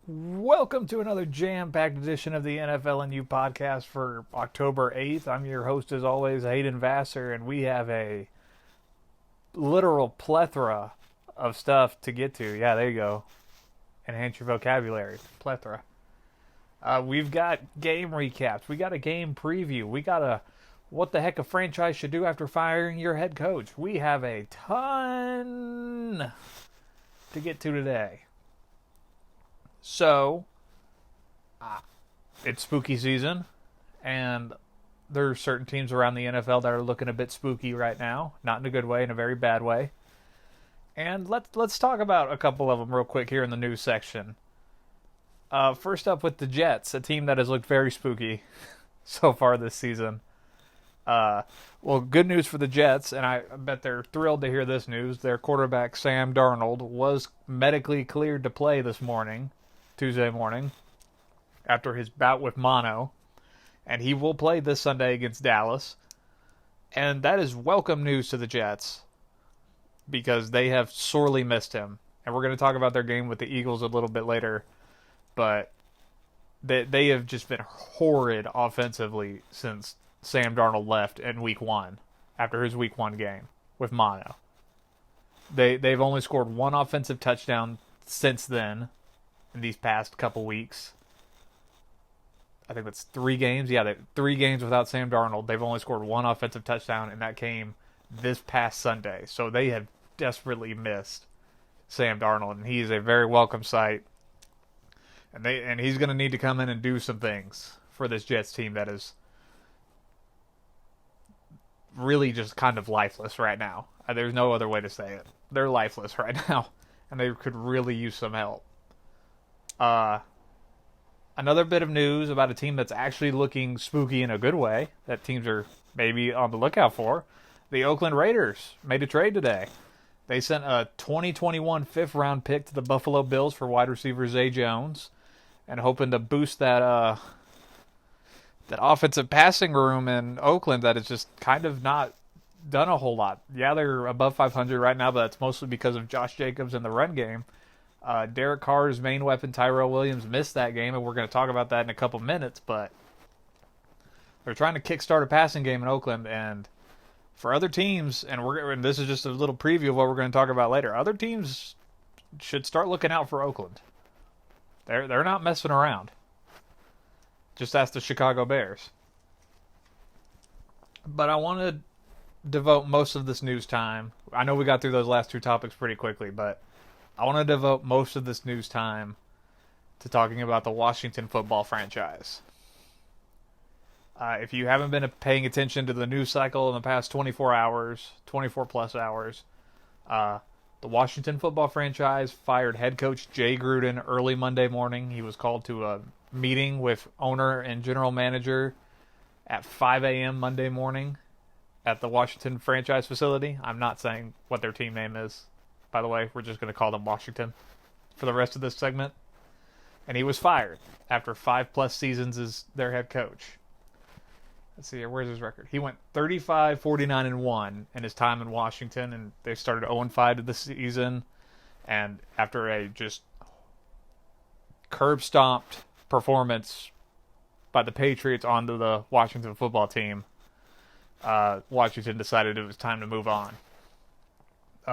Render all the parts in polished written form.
Welcome to another jam-packed edition of the NFLandU podcast for October 8th. I'm your host, as always, Hayden Vassar, and we have a literal plethora of stuff to get to. Yeah, there you go. Enhance your vocabulary. Plethora. We've got game recaps. We got a game preview. We got a what the heck a franchise should do after firing your head coach. We have a ton to get to today. So, it's spooky season, and there are certain teams around the NFL that are looking a bit spooky right now. Not in a good way, in a very bad way. And let's talk about a couple of them real quick here in the news section. First up with the Jets, a team that has looked very spooky so far this season. Well, good news for the Jets, and I bet they're thrilled to hear this news. Their quarterback, Sam Darnold, was medically cleared to play this morning, Tuesday morning, after his bout with mono, and he will play this Sunday against Dallas. And that is welcome news to the Jets, because they have sorely missed him. And we're going to talk about their game with the Eagles a little bit later, but they have just been horrid offensively since Sam Darnold left in week one, after his week one game with mono. They've only scored one offensive touchdown since then in these past couple weeks. I think that's 3 games. Yeah, 3 games without Sam Darnold. They've only scored one offensive touchdown, and that came this past Sunday. So they have desperately missed Sam Darnold, and he is a very welcome sight. And he's going to need to come in and do some things for this Jets team that is really just kind of lifeless right now. There's no other way to say it. They're lifeless right now, and they could really use some help. Another bit of news about a team that's actually looking spooky in a good way, that teams are maybe on the lookout for. The Oakland Raiders made a trade today. They sent a 2021 fifth-round pick to the Buffalo Bills for wide receiver Zay Jones, and hoping to boost that offensive passing room in Oakland that is just kind of not done a whole lot. Yeah, they're above 500 right now, but that's mostly because of Josh Jacobs in the run game. Derek Carr's main weapon, Tyrell Williams, missed that game, and we're going to talk about that in a couple minutes, but they're trying to kickstart a passing game in Oakland, and for other teams, and this is just a little preview of what we're going to talk about later, other teams should start looking out for Oakland. They're not messing around. Just ask the Chicago Bears. But I want to devote most of this news time. I know we got through those last 2 topics pretty quickly, but I want to devote most of this news time to talking about the Washington football franchise. If you haven't been paying attention to the news cycle in the past 24 plus hours, the Washington football franchise fired head coach Jay Gruden early Monday morning. He was called to a meeting with owner and general manager at 5 a.m. Monday morning at the Washington franchise facility. I'm not saying what their team name is, by the way. We're just going to call them Washington for the rest of this segment. And he was fired after 5+ seasons as their head coach. Let's see here, where's his record? He went 35, 49, and 1 in his time in Washington, and they started 0-5 to the season. And after a just curb-stomped performance by the Patriots onto the Washington football team, Washington decided it was time to move on.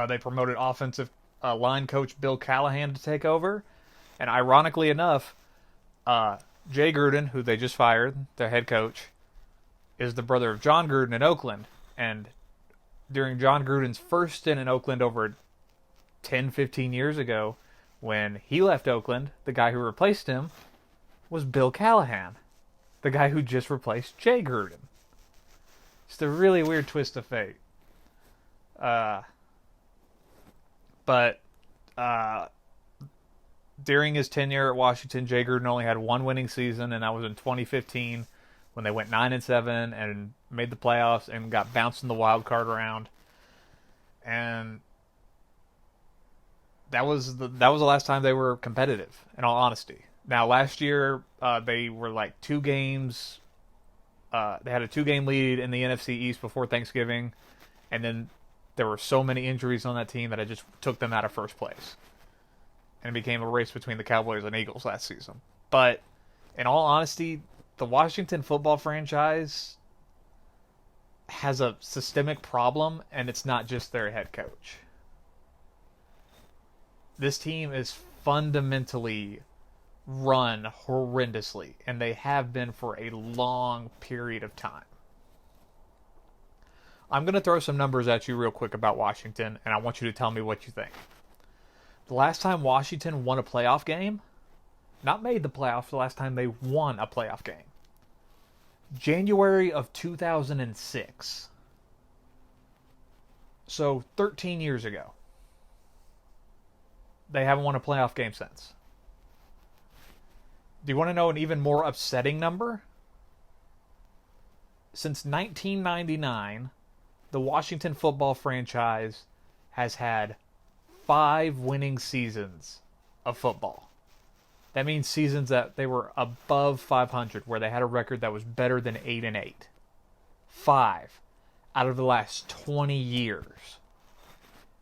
They promoted offensive line coach Bill Callahan to take over, and ironically enough, Jay Gruden, who they just fired, their head coach, is the brother of John Gruden in Oakland, and during John Gruden's first stint in Oakland over 10-15 years ago, when he left Oakland, the guy who replaced him was Bill Callahan, the guy who just replaced Jay Gruden. Just a really weird twist of fate. But during his tenure at Washington, Jay Gruden only had 1 winning season, and that was in 2015 when they went 9-7 and made the playoffs and got bounced in the wild card round. And that was the last time they were competitive, in all honesty. Now, last year, they were like 2 games. They had a 2-game lead in the NFC East before Thanksgiving, and then there were so many injuries on that team that it just took them out of first place. and it became a race between the Cowboys and Eagles last season. But in all honesty, the Washington football franchise has a systemic problem, and it's not just their head coach. This team is fundamentally run horrendously, and they have been for a long period of time. I'm going to throw some numbers at you real quick about Washington, and I want you to tell me what you think. The last time Washington won a playoff game, not made the playoffs, the last time they won a playoff game, January of 2006. So 13 years ago. They haven't won a playoff game since. Do you want to know an even more upsetting number? Since 1999, the Washington football franchise has had 5 winning seasons of football. That means seasons that they were above 500, where they had a record that was better than 8-8. 5 out of the last 20 years.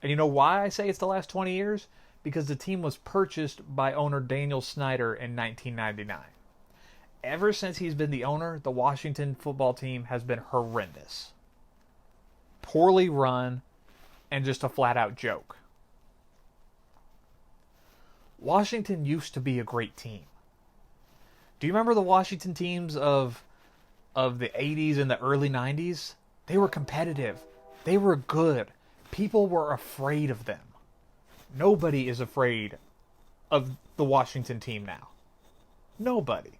And you know why I say it's the last 20 years? Because the team was purchased by owner Daniel Snyder in 1999. Ever since he's been the owner, the Washington football team has been horrendous. Poorly run, and just a flat-out joke. Washington used to be a great team. Do you remember the Washington teams of the 80s and the early 90s? They were competitive. They were good. People were afraid of them. Nobody is afraid of the Washington team now. Nobody.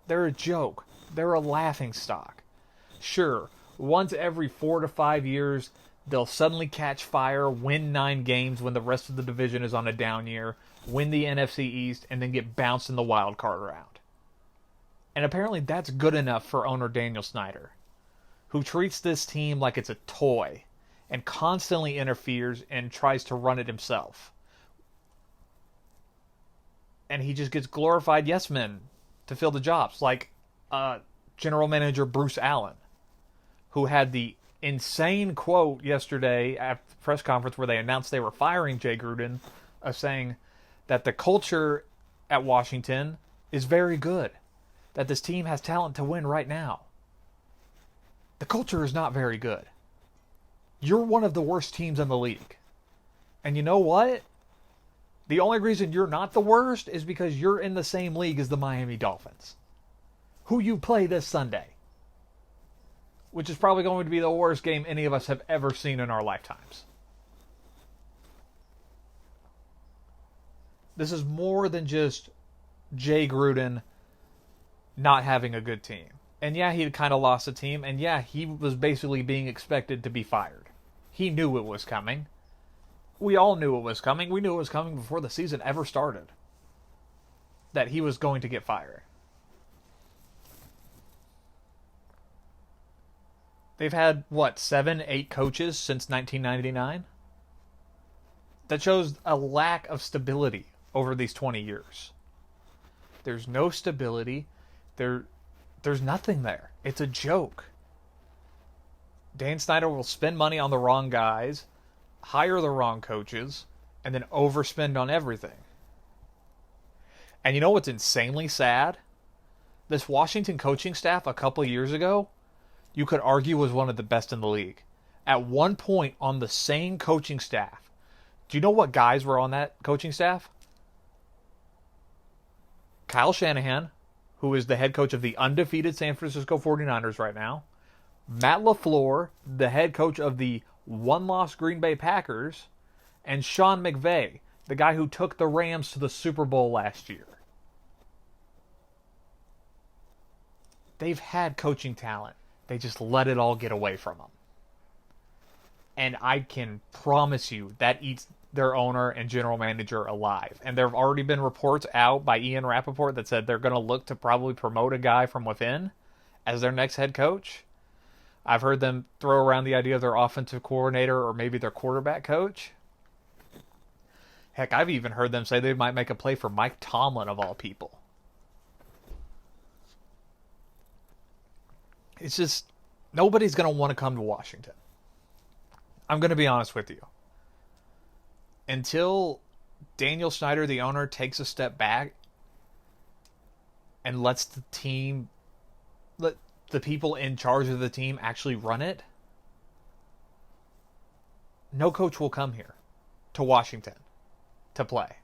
They're a joke. They're a laughingstock. Sure, once every 4 to 5 years, they'll suddenly catch fire, win 9 games when the rest of the division is on a down year, win the NFC East, and then get bounced in the wild card round. And apparently that's good enough for owner Daniel Snyder, who treats this team like it's a toy and constantly interferes and tries to run it himself. And he just gets glorified yes men to fill the jobs, like General Manager Bruce Allen, who had the insane quote yesterday at the press conference where they announced they were firing Jay Gruden, saying that the culture at Washington is very good, that this team has talent to win right now. The culture is not very good. You're one of the worst teams in the league. And you know what? The only reason you're not the worst is because you're in the same league as the Miami Dolphins, who you play this Sunday, which is probably going to be the worst game any of us have ever seen in our lifetimes. This is more than just Jay Gruden not having a good team. And yeah, he kind of lost the team, and yeah, he was basically being expected to be fired. He knew it was coming. We all knew it was coming. We knew it was coming before the season ever started, that he was going to get fired. They've had, 7, 8 coaches since 1999? That shows a lack of stability over these 20 years. There's no stability. There's nothing there. It's a joke. Dan Snyder will spend money on the wrong guys, hire the wrong coaches, and then overspend on everything. And you know what's insanely sad? This Washington coaching staff a couple years ago, you could argue was one of the best in the league. At one point on the same coaching staff, do you know what guys were on that coaching staff? Kyle Shanahan, who is the head coach of the undefeated San Francisco 49ers right now. Matt LaFleur, the head coach of the one-loss Green Bay Packers. And Sean McVay, the guy who took the Rams to the Super Bowl last year. They've had coaching talent. They just let it all get away from them. And I can promise you that eats their owner and general manager alive. And there have already been reports out by Ian Rappaport that said they're going to look to probably promote a guy from within as their next head coach. I've heard them throw around the idea of their offensive coordinator or maybe their quarterback coach. Heck, I've even heard them say they might make a play for Mike Tomlin, of all people. It's just, nobody's going to want to come to Washington. I'm going to be honest with you. Until Daniel Snyder, the owner, takes a step back and lets let the people in charge of the team actually run it, no coach will come here to Washington to play.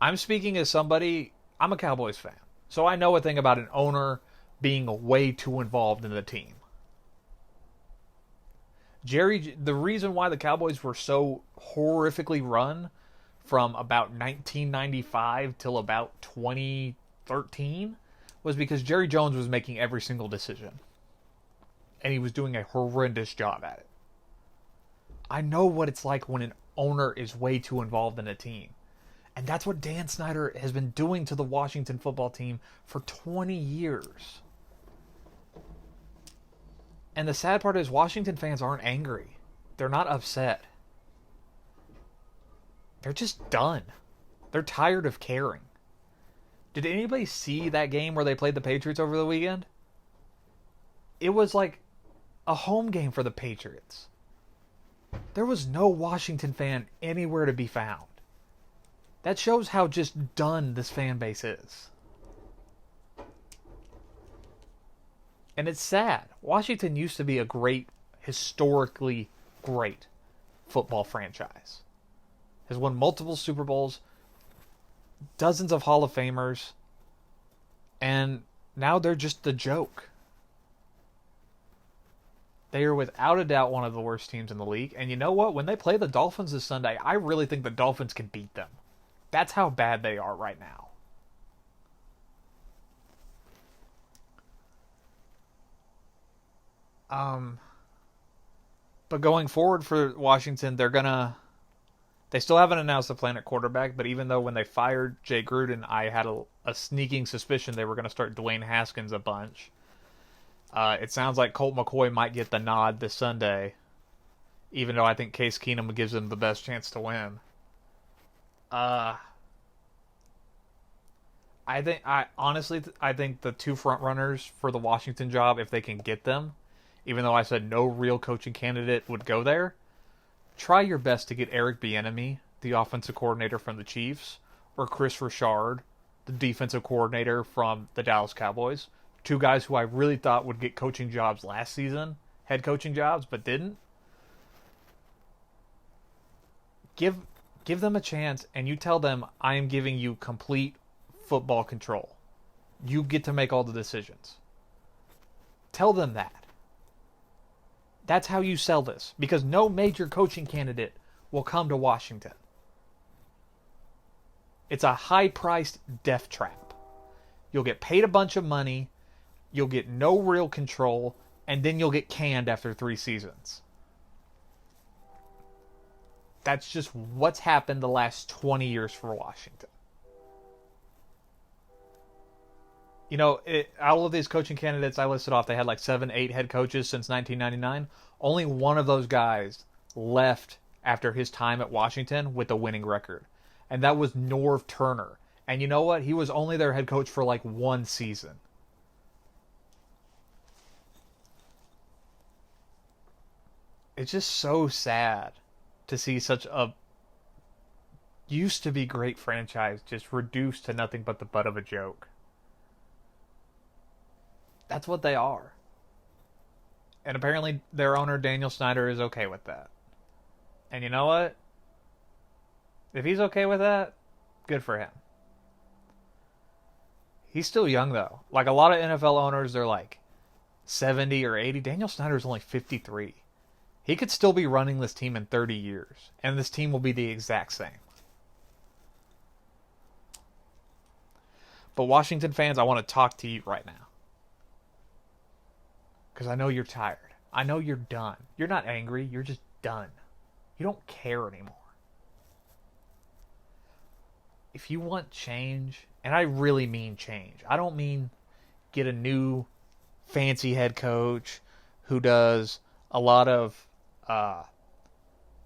I'm speaking as somebody, I'm a Cowboys fan, so I know a thing about an owner being way too involved in the team. The reason why the Cowboys were so horrifically run from about 1995 till about 2013 was because Jerry Jones was making every single decision. And he was doing a horrendous job at it. I know what it's like when an owner is way too involved in a team. And that's what Dan Snyder has been doing to the Washington football team for 20 years. And the sad part is Washington fans aren't angry. They're not upset. They're just done. They're tired of caring. Did anybody see that game where they played the Patriots over the weekend? It was like a home game for the Patriots. There was no Washington fan anywhere to be found. That shows how just done this fan base is. And it's sad. Washington used to be a great, historically great football franchise. Has won multiple Super Bowls, dozens of Hall of Famers, and now they're just the joke. They are without a doubt one of the worst teams in the league. And you know what? When they play the Dolphins this Sunday, I really think the Dolphins can beat them. That's how bad they are right now. But going forward for Washington, they still haven't announced the plan at quarterback, but even though when they fired Jay Gruden, I had a sneaking suspicion they were going to start Dwayne Haskins a bunch. It sounds like Colt McCoy might get the nod this Sunday, even though I think Case Keenum gives them the best chance to win. I think the two front runners for the Washington job, if they can get them, even though I said no real coaching candidate would go there, try your best to get Eric Bieniemy, the offensive coordinator from the Chiefs, or Chris Richard, the defensive coordinator from the Dallas Cowboys. Two guys who I really thought would get coaching jobs last season, head coaching jobs, but didn't. Give them a chance, and you tell them, I am giving you complete football control. You get to make all the decisions. Tell them that. That's how you sell this, because no major coaching candidate will come to Washington. It's a high-priced death trap. You'll get paid a bunch of money, you'll get no real control, and then you'll get canned after 3 seasons. That's just what's happened the last 20 years for Washington. You know, all of these coaching candidates I listed off, they had like 7, 8 head coaches since 1999. Only one of those guys left after his time at Washington with a winning record. And that was Norv Turner. And you know what? He was only their head coach for like 1 season. It's just so sad to see such a used to be great franchise just reduced to nothing but the butt of a joke. That's what they are. And apparently their owner, Daniel Snyder, is okay with that. And you know what? If he's okay with that, good for him. He's still young, though. Like a lot of NFL owners, they're like 70 or 80. Daniel Snyder's only 53. He could still be running this team in 30 years. And this team will be the exact same. But Washington fans, I want to talk to you right now. Because I know you're tired. I know you're done. You're not angry. You're just done. You don't care anymore. If you want change, and I really mean change. I don't mean get a new fancy head coach who does a lot of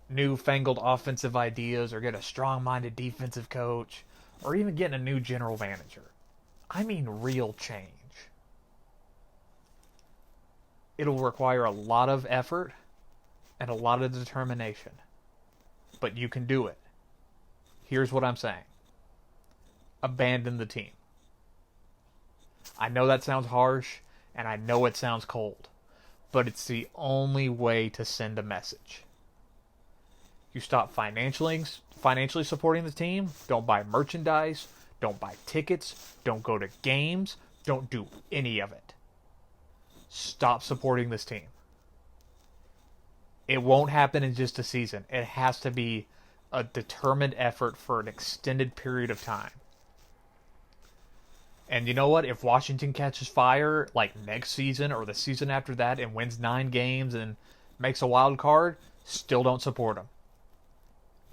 newfangled offensive ideas or get a strong-minded defensive coach or even getting a new general manager. I mean real change. It'll require a lot of effort and a lot of determination. But you can do it. Here's what I'm saying. Abandon the team. I know that sounds harsh, and I know it sounds cold, but it's the only way to send a message. You stop financially supporting the team. Don't buy merchandise. Don't buy tickets. Don't go to games. Don't do any of it. Stop supporting this team. It won't happen in just a season. It has to be a determined effort for an extended period of time. And you know what? If Washington catches fire like next season or the season after that and wins 9 games and makes a wild card, still don't support them.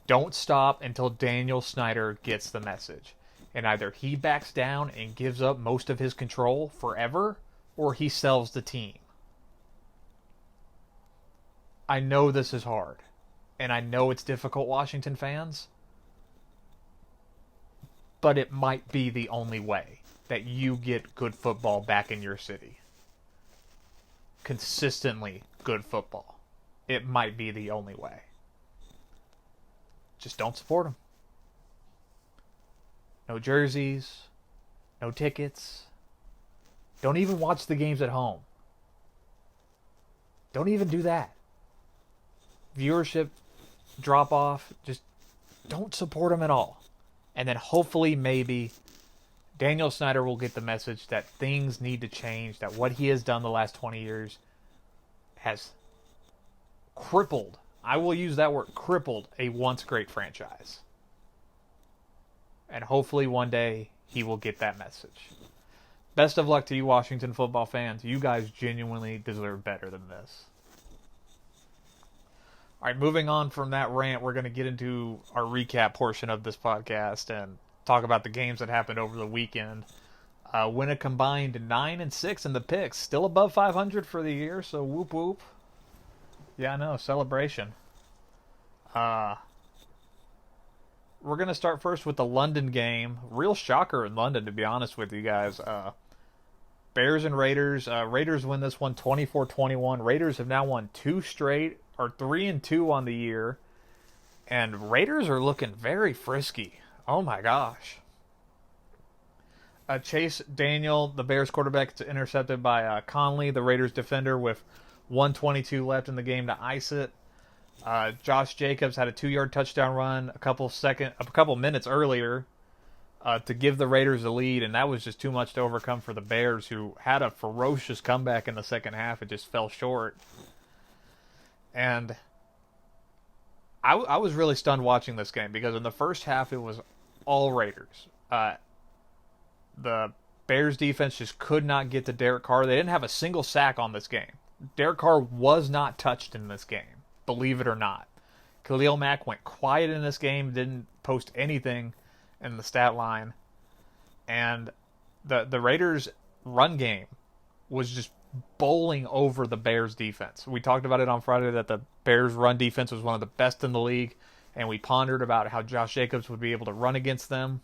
Don't stop until Daniel Snyder gets the message. And either he backs down and gives up most of his control forever, or he sells the team. I know this is hard. And I know it's difficult, Washington fans. But it might be the only way that you get good football back in your city. Consistently good football. It might be the only way. Just don't support them. No jerseys. No tickets. Don't even watch the games at home. Don't even do that. Viewership drop off. Just don't support them at all. And then hopefully maybe Daniel Snyder will get the message that things need to change, that what he has done the last 20 years has crippled, I will use that word, crippled, a once great franchise. And hopefully one day he will get that message. Best of luck to you, Washington football fans. You guys genuinely deserve better than this. All right, moving on from that rant, we're going to get into our recap portion of this podcast and talk about the games that happened over the weekend. Win a combined 9-6 in the picks, still above 500 for the year, so whoop whoop. Yeah, I know, celebration. We're going to start first with the London game. Real shocker in London, to be honest with you guys. Bears and Raiders. Raiders win this one 24-21. Raiders have now won 2 straight, or 3-2 on the year. And Raiders are looking very frisky. Oh my gosh. Chase Daniel, the Bears quarterback, is intercepted by Conley, the Raiders defender, with 1:22 left in the game to ice it. Josh Jacobs had a 2-yard touchdown run a couple minutes earlier to give the Raiders the lead, and that was just too much to overcome for the Bears, who had a ferocious comeback in the second half. It just fell short. And I was really stunned watching this game because in the first half it was all Raiders. The Bears defense just could not get to Derek Carr. They didn't have a single sack on this game. Derek Carr was not touched in this game, believe it or not. Khalil Mack went quiet in this game, didn't post anything in the stat line. And the Raiders' run game was just bowling over the Bears defense. We talked about it on Friday that the Bears run defense was one of the best in the league, and we pondered about how Josh Jacobs would be able to run against them.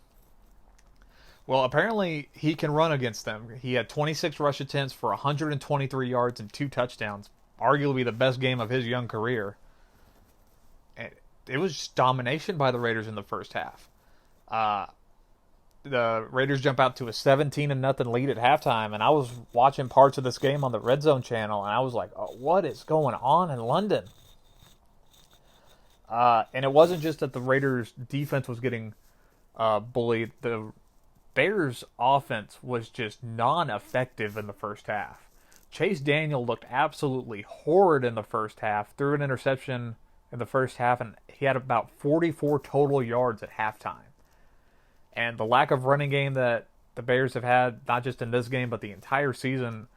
Well, apparently he can run against them. He had 26 rush attempts for 123 yards and 2 touchdowns, arguably the best game of his young career. It was just domination by the Raiders in the first half. The Raiders jump out to a 17-0 lead at halftime, and I was watching parts of this game on the Red Zone channel, and I was like, oh, what is going on in London? And it wasn't just that the Raiders' defense was getting bullied. The Bears' offense was just non-effective in the first half. Chase Daniel looked absolutely horrid in the first half, threw an interception in the first half, and he had about 44 total yards at halftime. And the lack of running game that the Bears have had, not just in this game, but the entire season,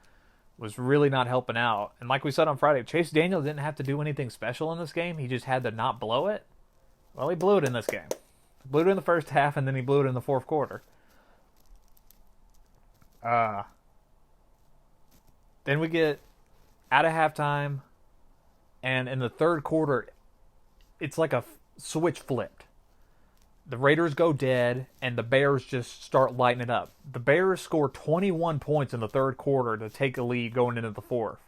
was really not helping out. And like we said on Friday, Chase Daniel didn't have to do anything special in this game. He just had to not blow it. Well, he blew it in this game. He blew it in the first half, and then he blew it in the fourth quarter. Then we get out of halftime, and in the third quarter, it's like a switch flipped. The Raiders go dead, and the Bears just start lighting it up. The Bears score 21 points in the third quarter to take a lead going into the fourth.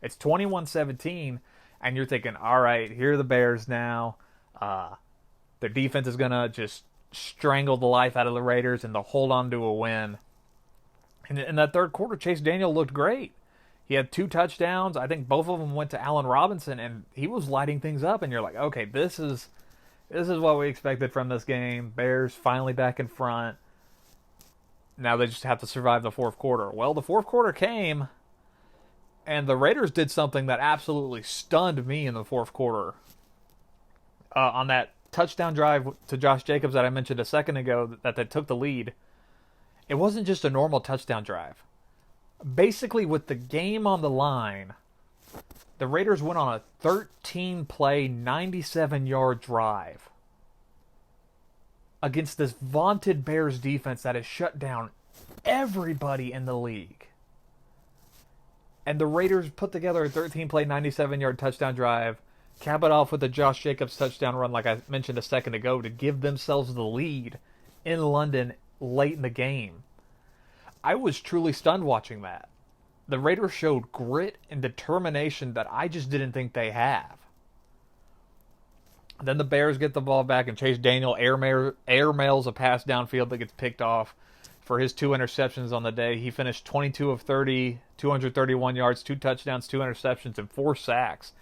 It's 21-17, and you're thinking, all right, here are the Bears now. Their defense is going to just strangle the life out of the Raiders and to hold on to a win. And in that third quarter, Chase Daniel looked great. He had 2 touchdowns. I think both of them went to Allen Robinson, and he was lighting things up. And you're like, okay, this is what we expected from this game. Bears finally back in front. Now they just have to survive the fourth quarter. Well, the fourth quarter came, and the Raiders did something that absolutely stunned me in the fourth quarter. On that touchdown drive to Josh Jacobs that I mentioned a second ago that they took the lead, it wasn't just a normal touchdown drive. Basically, with the game on the line, the Raiders went on a 13-play, 97-yard drive against this vaunted Bears defense that has shut down everybody in the league. And the Raiders put together a 13-play, 97-yard touchdown drive, cap it off with a Josh Jacobs touchdown run like I mentioned a second ago to give themselves the lead in London late in the game. I was truly stunned watching that. The Raiders showed grit and determination that I just didn't think they have. Then the Bears get the ball back and Chase Daniel airmails a pass downfield that gets picked off for his 2 interceptions on the day. He finished 22 of 30, 231 yards, 2 touchdowns, 2 interceptions, and 4 sacks.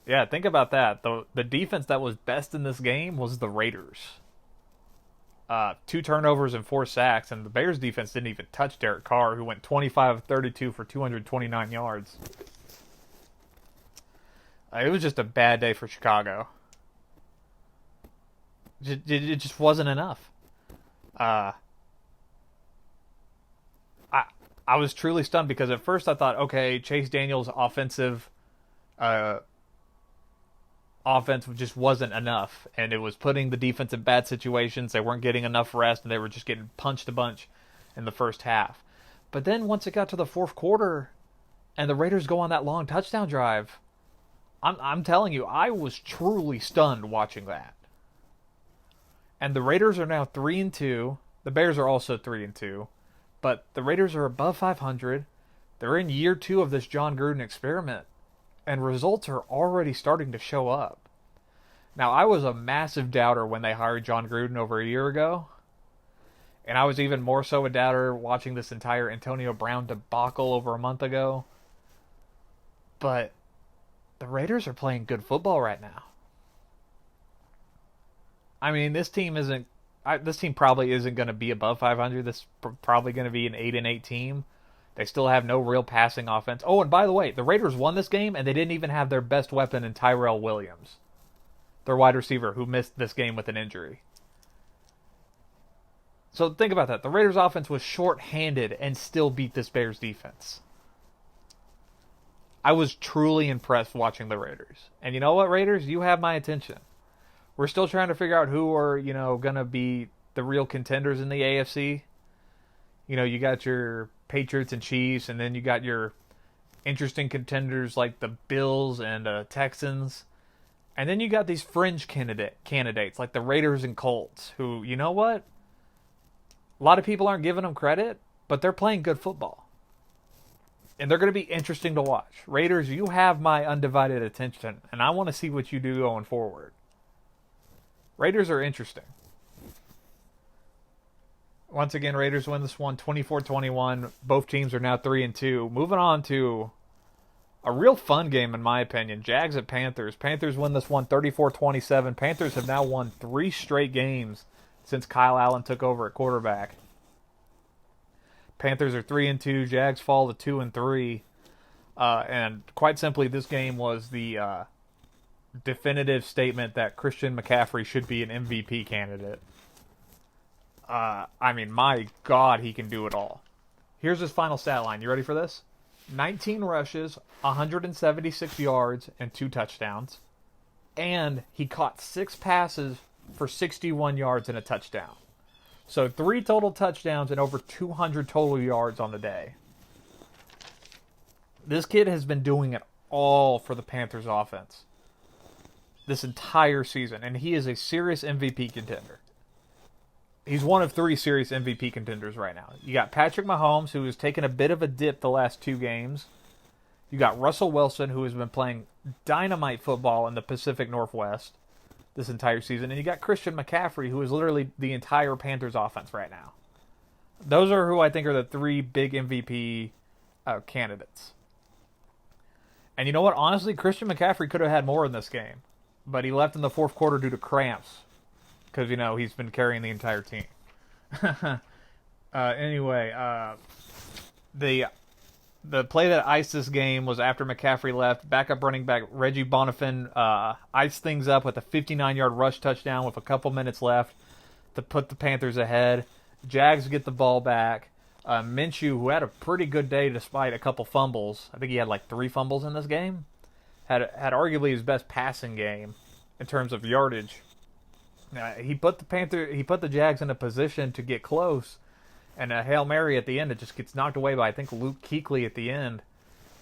Yeah, think about that. The defense that was best in this game was the Raiders. 2 turnovers and 4 sacks, and the Bears defense didn't even touch Derek Carr, who went 25 of 32 for 229 yards. It was just a bad day for Chicago. It just wasn't enough. I was truly stunned because at first I thought, okay, Chase Daniel's offense just wasn't enough, and it was putting the defense in bad situations. They weren't getting enough rest, and they were just getting punched a bunch in the first half. But then once it got to the fourth quarter, and the Raiders go on that long touchdown drive, I'm telling you, I was truly stunned watching that. And the Raiders are now 3-2. The Bears are also 3-2, but the Raiders are above 500. They're in year 2 of this John Gruden experiment. And results are already starting to show up. Now, I was a massive doubter when they hired John Gruden over a year ago. And I was even more so a doubter watching this entire Antonio Brown debacle over a month ago. But the Raiders are playing good football right now. I mean, this team probably isn't going to be above 500. This is probably going to be an 8-8 team. They still have no real passing offense. Oh, and by the way, the Raiders won this game, and they didn't even have their best weapon in Tyrell Williams, their wide receiver, who missed this game with an injury. So think about that. The Raiders' offense was short-handed and still beat this Bears defense. I was truly impressed watching the Raiders. And you know what, Raiders? You have my attention. We're still trying to figure out who are, going to be the real contenders in the AFC. You got your Patriots and Chiefs, and then you got your interesting contenders like the Bills and Texans. And then you got these fringe candidates like the Raiders and Colts, who, you know what? A lot of people aren't giving them credit, but they're playing good football. And they're going to be interesting to watch. Raiders, you have my undivided attention, and I want to see what you do going forward. Raiders are interesting. Once again, Raiders win this one 24-21. Both teams are now 3-2. Moving on to a real fun game, in my opinion. Jags at Panthers. Panthers win this one 34-27. Panthers have now won 3 straight games since Kyle Allen took over at quarterback. Panthers are 3-2. Jags fall to 2-3. And quite simply, this game was the definitive statement that Christian McCaffrey should be an MVP candidate. My God, he can do it all. Here's his final stat line. You ready for this? 19 rushes, 176 yards, and 2 touchdowns. And he caught 6 passes for 61 yards and a touchdown. So 3 total touchdowns and over 200 total yards on the day. This kid has been doing it all for the Panthers offense this entire season, and he is a serious MVP contender. He's one of 3 serious MVP contenders right now. You got Patrick Mahomes, who has taken a bit of a dip the last 2 games. You got Russell Wilson, who has been playing dynamite football in the Pacific Northwest. this entire season. And you got Christian McCaffrey, who is literally the entire Panthers offense right now. Those are who I think are the three big MVP candidates. And you know what? Honestly, Christian McCaffrey could have had more in this game. But he left in the fourth quarter due to cramps. Because, he's been carrying the entire team. Anyway, the play that iced this game was after McCaffrey left. Backup running back Reggie Bonifant iced things up with a 59-yard rush touchdown with a couple minutes left to put the Panthers ahead. Jags get the ball back. Minshew, who had a pretty good day despite a couple fumbles, I think he had like 3 fumbles in this game, had arguably his best passing game in terms of yardage. He put the Jags in a position to get close, and a Hail Mary at the end, it just gets knocked away by, I think, Luke Kuechly at the end,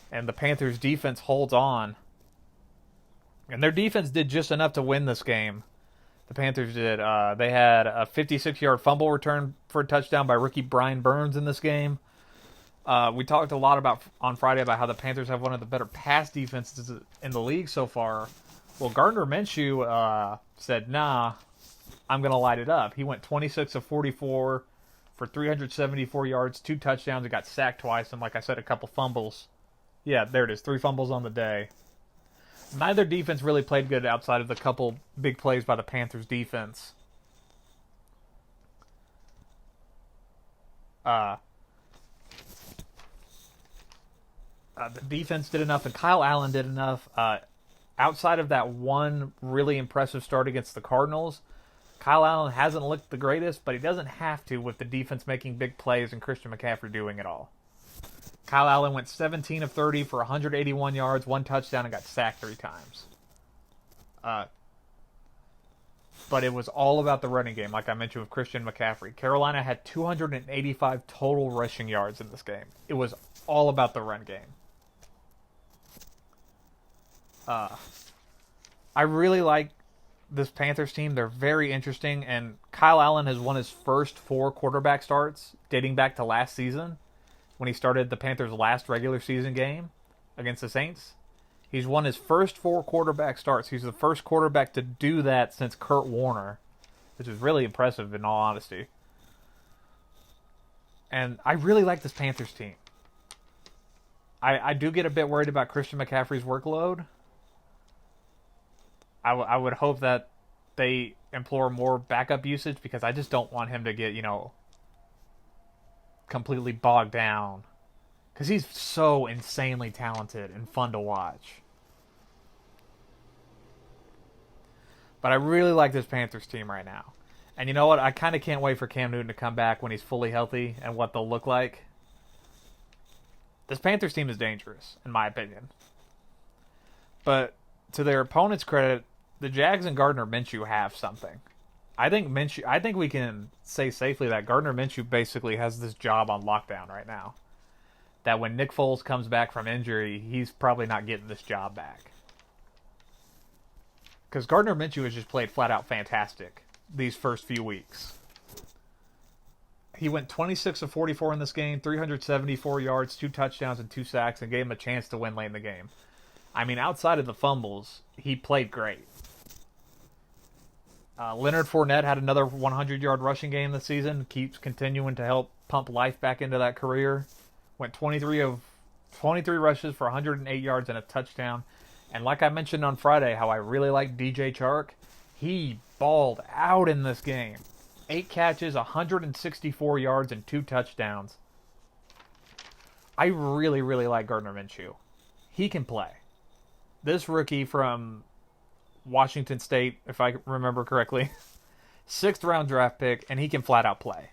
and the Panthers' defense holds on. And their defense did just enough to win this game. The Panthers did. They had a 56-yard fumble return for a touchdown by rookie Brian Burns in this game. We talked a lot on Friday about how the Panthers have one of the better pass defenses in the league so far. Well, Gardner Minshew said, nah, I'm going to light it up. He went 26 of 44 for 374 yards, 2 touchdowns, and got sacked twice, and like I said, a couple fumbles. Yeah, there it is, 3 fumbles on the day. Neither defense really played good outside of the couple big plays by the Panthers defense. The defense did enough, and Kyle Allen did enough. Outside of that one really impressive start against the Cardinals, Kyle Allen hasn't looked the greatest, but he doesn't have to with the defense making big plays and Christian McCaffrey doing it all. Kyle Allen went 17 of 30 for 181 yards, 1 touchdown, and got sacked 3 times. But it was all about the running game, like I mentioned with Christian McCaffrey. Carolina had 285 total rushing yards in this game. It was all about the run game. I really like this Panthers team. They're very interesting, and Kyle Allen has won his first 4 quarterback starts dating back to last season when he started the Panthers' last regular season game against the Saints. He's won his first 4 quarterback starts. He's the first quarterback to do that since Kurt Warner, which is really impressive in all honesty. And I really like this Panthers team. I do get a bit worried about Christian McCaffrey's workload. I would hope that they implore more backup usage because I just don't want him to get, completely bogged down. Because he's so insanely talented and fun to watch. But I really like this Panthers team right now. And you know what? I kind of can't wait for Cam Newton to come back when he's fully healthy and what they'll look like. This Panthers team is dangerous, in my opinion. But to their opponent's credit, the Jags and Gardner Minshew have something. I think we can say safely that Gardner Minshew basically has this job on lockdown right now. That when Nick Foles comes back from injury, he's probably not getting this job back. Because Gardner Minshew has just played flat out fantastic these first few weeks. He went 26 of 44 in this game, 374 yards, 2 touchdowns, and 2 sacks, and gave him a chance to win late in the game. I mean, outside of the fumbles, he played great. Leonard Fournette had another 100-yard rushing game this season. Keeps continuing to help pump life back into that career. Went 23 rushes for 108 yards and a touchdown. And like I mentioned on Friday, how I really like DJ Chark, he balled out in this game. 8 catches, 164 yards, and 2 touchdowns. I really, really like Gardner Minshew. He can play. This rookie from Washington State, if I remember correctly, 6th round draft pick, and he can flat out play.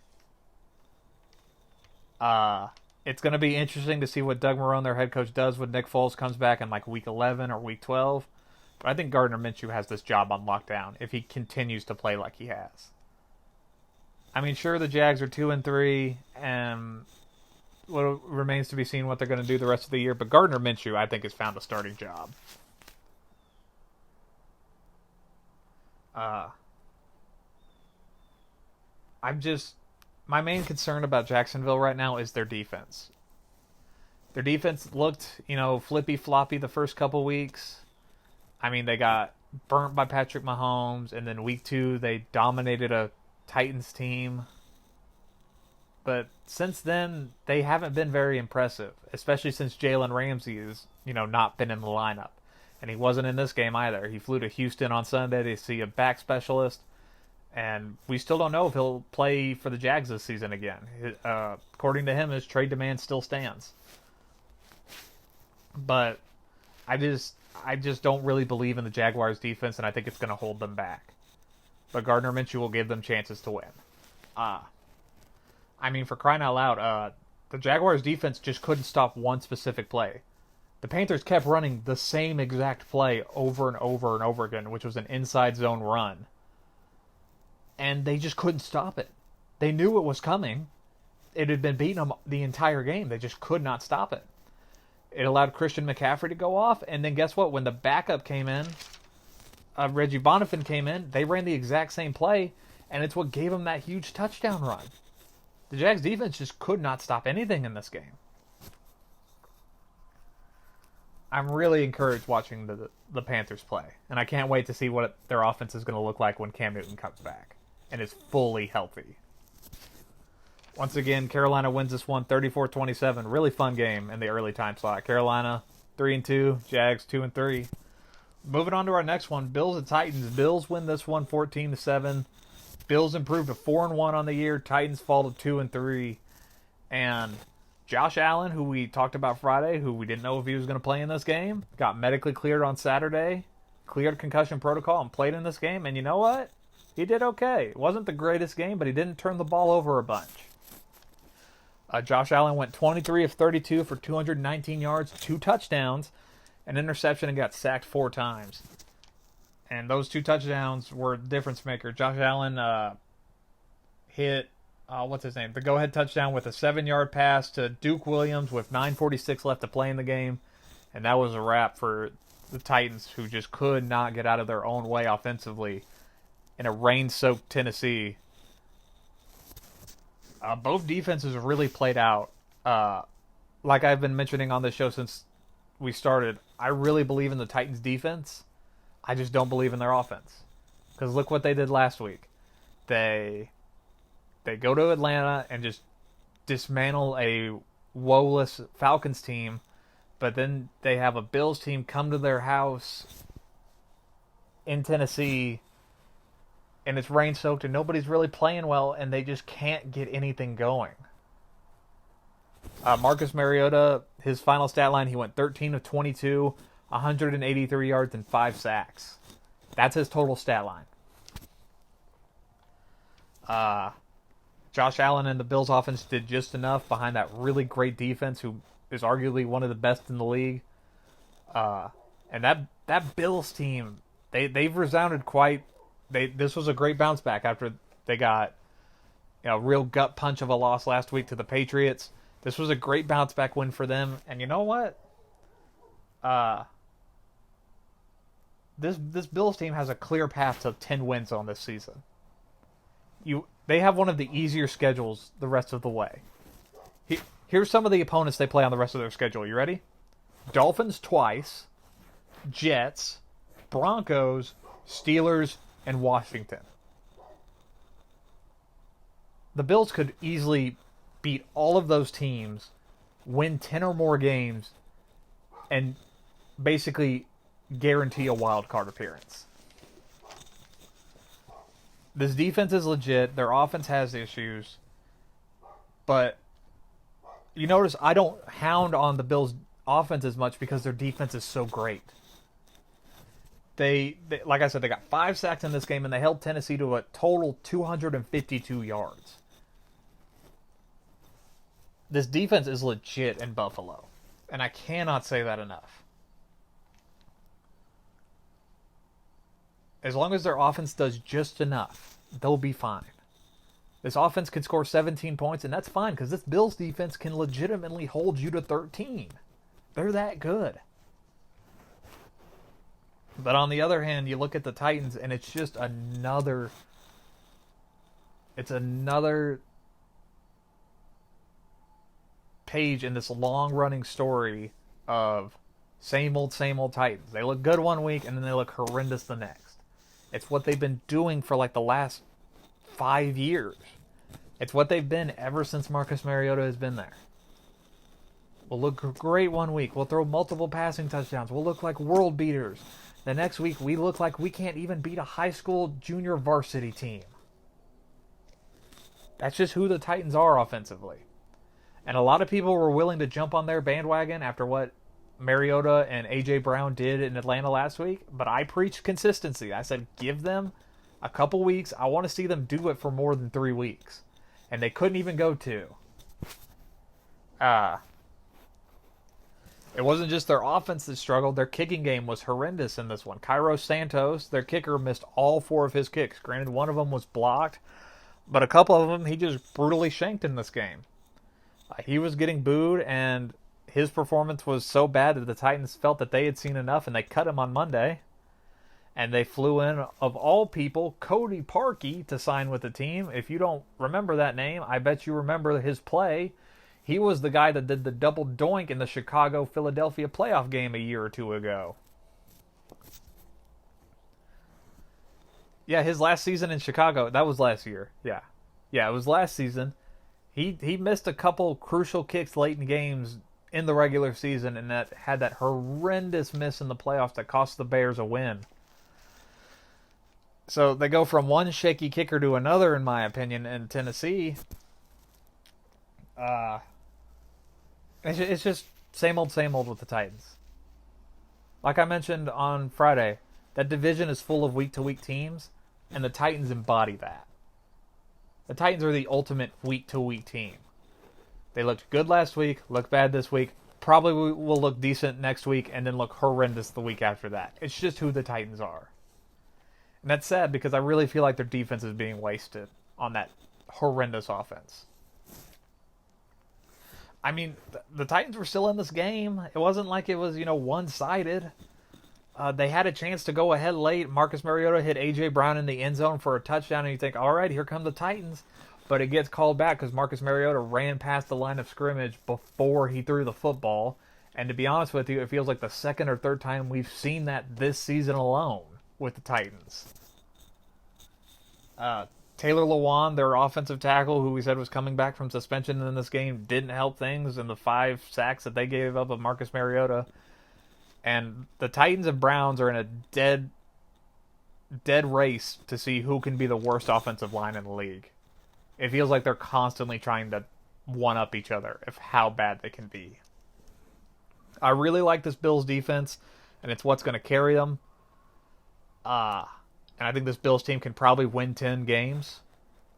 It's going to be interesting to see what Doug Marrone, their head coach, does when Nick Foles comes back in like week 11 or week 12. But I think Gardner Minshew has this job on lockdown if he continues to play like he has. I mean, sure, the Jags are 2-3, and what remains to be seen what they're going to do the rest of the year. But Gardner Minshew, I think, has found a starting job. My main concern about Jacksonville right now is their defense. Their defense looked, flippy-floppy the first couple weeks. I mean, they got burnt by Patrick Mahomes, and then week 2 they dominated a Titans team. But since then, they haven't been very impressive, especially since Jalen Ramsey has, not been in the lineup. And he wasn't in this game either. He flew to Houston on Sunday to see a back specialist, and we still don't know if he'll play for the Jags this season again. According to him, his trade demand still stands. But I just don't really believe in the Jaguars' defense, and I think it's going to hold them back. But Gardner Minshew will give them chances to win. I mean, for crying out loud, the Jaguars' defense just couldn't stop one specific play. The Panthers kept running the same exact play over and over and over again, which was an inside zone run. And they just couldn't stop it. They knew it was coming. It had been beating them the entire game. They just could not stop it. It allowed Christian McCaffrey to go off, and then guess what? When the backup came in, Reggie Bonifant came in, they ran the exact same play, and it's what gave them that huge touchdown run. The Jags defense just could not stop anything in this game. I'm really encouraged watching the Panthers play, and I can't wait to see what their offense is going to look like when Cam Newton comes back and is fully healthy. Once again, Carolina wins this one 34-27. Really fun game in the early time slot. Carolina 3-2, Jags 2-3. Moving on to our next one, Bills and Titans. Bills win this one 14-7. Bills improve to 4-1 on the year. Titans fall to 2-3. And Josh Allen, who we talked about Friday, who we didn't know if he was going to play in this game, got medically cleared on Saturday, cleared concussion protocol, and played in this game. And you know what? He did okay. It wasn't the greatest game, but he didn't turn the ball over a bunch. Josh Allen went 23 of 32 for 219 yards, 2 touchdowns, an interception, and got sacked 4 times. And those 2 touchdowns were difference maker. Josh Allen hit, what's his name? The go-ahead touchdown with a 7-yard pass to Duke Williams with 9:46 left to play in the game. And that was a wrap for the Titans, who just could not get out of their own way offensively in a rain-soaked Tennessee. Both defenses really played out. Like I've been mentioning on this show since we started, I really believe in the Titans' defense. I just don't believe in their offense. Because look what they did last week. They go to Atlanta and just dismantle a woeless Falcons team, but then they have a Bills team come to their house in Tennessee, and it's rain-soaked, and nobody's really playing well, and they just can't get anything going. Marcus Mariota, his final stat line, he went 13 of 22, 183 yards, and 5 sacks. That's his total stat line. Josh Allen and the Bills offense did just enough behind that really great defense, who is arguably one of the best in the league. And that Bills team, they've resounded quite. This was a great bounce back after they got a real gut punch of a loss last week to the Patriots. This was a great bounce back win for them. And you know what? This Bills team has a clear path to 10 wins on this season. They have one of the easier schedules the rest of the way. Here's some of the opponents they play on the rest of their schedule. You ready? Dolphins twice, Jets, Broncos, Steelers, and Washington. The Bills could easily beat all of those teams, win 10 or more games, and basically guarantee a wild card appearance. This defense is legit. Their offense has issues. But you notice I don't hound on the Bills' offense as much because their defense is so great. They like I said, they got 5 sacks in this game, and they held Tennessee to a total 252 yards. This defense is legit in Buffalo, and I cannot say that enough. As long as their offense does just enough, they'll be fine. This offense can score 17 points, and that's fine because this Bills defense can legitimately hold you to 13. They're that good. But on the other hand, you look at the Titans, and it's just another page in this long-running story of Same old Titans. They look good one week, and then they look horrendous the next. It's what they've been doing for like the last 5 years. It's what they've been ever since Marcus Mariota has been there. We'll look great one week. We'll throw multiple passing touchdowns. We'll look like world beaters. The next week, we look like we can't even beat a high school junior varsity team. That's just who the Titans are offensively. And a lot of people were willing to jump on their bandwagon after what Mariota and A.J. Brown did in Atlanta last week. But I preached consistency. I said, give them a couple weeks. I want to see them do it for more than 3 weeks. And they couldn't even go 2. It wasn't just their offense that struggled. Their kicking game was horrendous in this one. Cairo Santos, their kicker, missed all 4 of his kicks. Granted, one of them was blocked, but a couple of them he just brutally shanked in this game. He was getting booed, and his performance was so bad that the Titans felt that they had seen enough, and they cut him on Monday. And they flew in, of all people, Cody Parkey to sign with the team. If you don't remember that name, I bet you remember his play. He was the guy that did the double doink in the Chicago-Philadelphia playoff game a year or 2 ago. Yeah, his last season in Chicago, that was last year. Yeah, it was last season. He missed a couple crucial kicks late in games in the regular season, and that had that horrendous miss in the playoffs that cost the Bears a win. So they go from one shaky kicker to another, in my opinion, in Tennessee. It's just same old with the Titans. Like I mentioned on Friday, that division is full of week-to-week teams, and the Titans embody that. The Titans are the ultimate week-to-week team. They looked good last week, look bad this week, probably will look decent next week, and then look horrendous the week after that. It's just who the Titans are. And that's sad because I really feel like their defense is being wasted on that horrendous offense. I mean, the Titans were still in this game. It wasn't like it was, one-sided. They had a chance to go ahead late. Marcus Mariota hit A.J. Brown in the end zone for a touchdown, and you think, all right, here come the Titans. But it gets called back because Marcus Mariota ran past the line of scrimmage before he threw the football. And to be honest with you, it feels like the second or third time we've seen that this season alone with the Titans. Taylor Lewan, their offensive tackle, who we said was coming back from suspension in this game, didn't help things in the 5 sacks that they gave up of Marcus Mariota. And the Titans and Browns are in a dead race to see who can be the worst offensive line in the league. It feels like they're constantly trying to one-up each other of how bad they can be. I really like this Bills defense, and it's what's going to carry them. And I think this Bills team can probably win 10 games.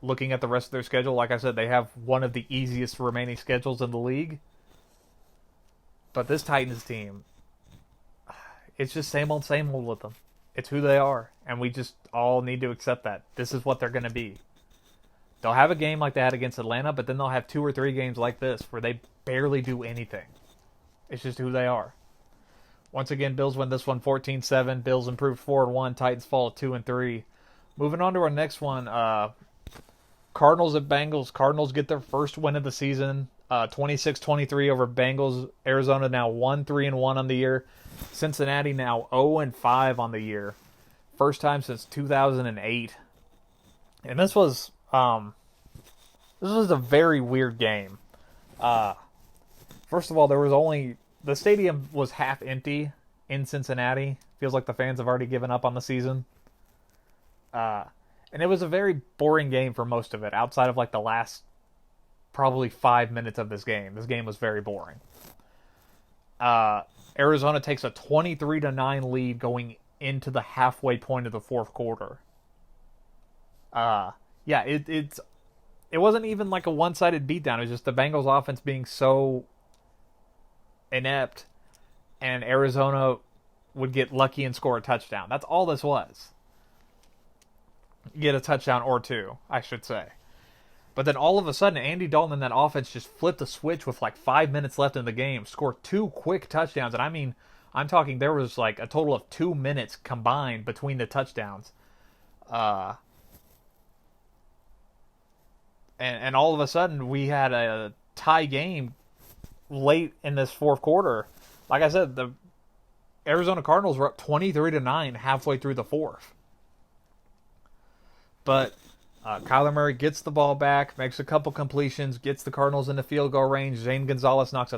Looking at the rest of their schedule, like I said, they have one of the easiest remaining schedules in the league. But this Titans team, it's just same old with them. It's who they are, and we just all need to accept that. This is what they're going to be. They'll have a game like they had against Atlanta, but then they'll have 2 or 3 games like this where they barely do anything. It's just who they are. Once again, Bills win this one 14-7. Bills improved 4-1. Titans fall 2-3. Moving on to our next one, Cardinals at Bengals. Cardinals get their first win of the season, 26-23 over Bengals. Arizona now 1-3-1 on the year. Cincinnati now 0-5 on the year. First time since 2008. And this was a very weird game. First of all, the stadium was half empty in Cincinnati. Feels like the fans have already given up on the season. And it was a very boring game for most of it, outside of like the last probably 5 minutes of this game. This game was very boring. Arizona takes a 23-9 lead going into the halfway point of the fourth quarter. It wasn't even like a one-sided beatdown. It was just the Bengals offense being so inept, and Arizona would get lucky and score a touchdown. That's all this was. Get a touchdown or 2, I should say. But then all of a sudden, Andy Dalton and that offense just flipped a switch with like 5 minutes left in the game, scored 2 quick touchdowns. And I mean, I'm talking there was like a total of 2 minutes combined between the touchdowns. And all of a sudden, we had a tie game late in this fourth quarter. Like I said, the Arizona Cardinals were up 23-9 halfway through the fourth. But Kyler Murray gets the ball back, makes a couple completions, gets the Cardinals into field goal range. Zane Gonzalez knocks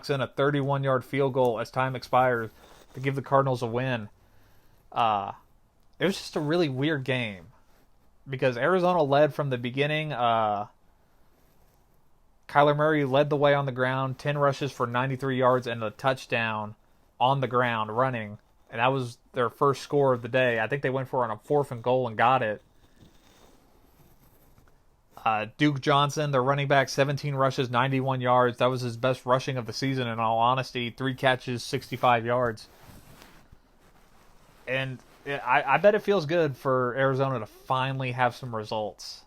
in a 31-yard field goal as time expires to give the Cardinals a win. It was just a really weird game because Arizona led from the beginning. Kyler Murray led the way on the ground, 10 rushes for 93 yards and a touchdown on the ground running. And that was their first score of the day. I think they went for it on a 4th and goal and got it. Duke Johnson, their running back, 17 rushes, 91 yards. That was his best rushing of the season, in all honesty. 3 catches, 65 yards. And I bet it feels good for Arizona to finally have some results.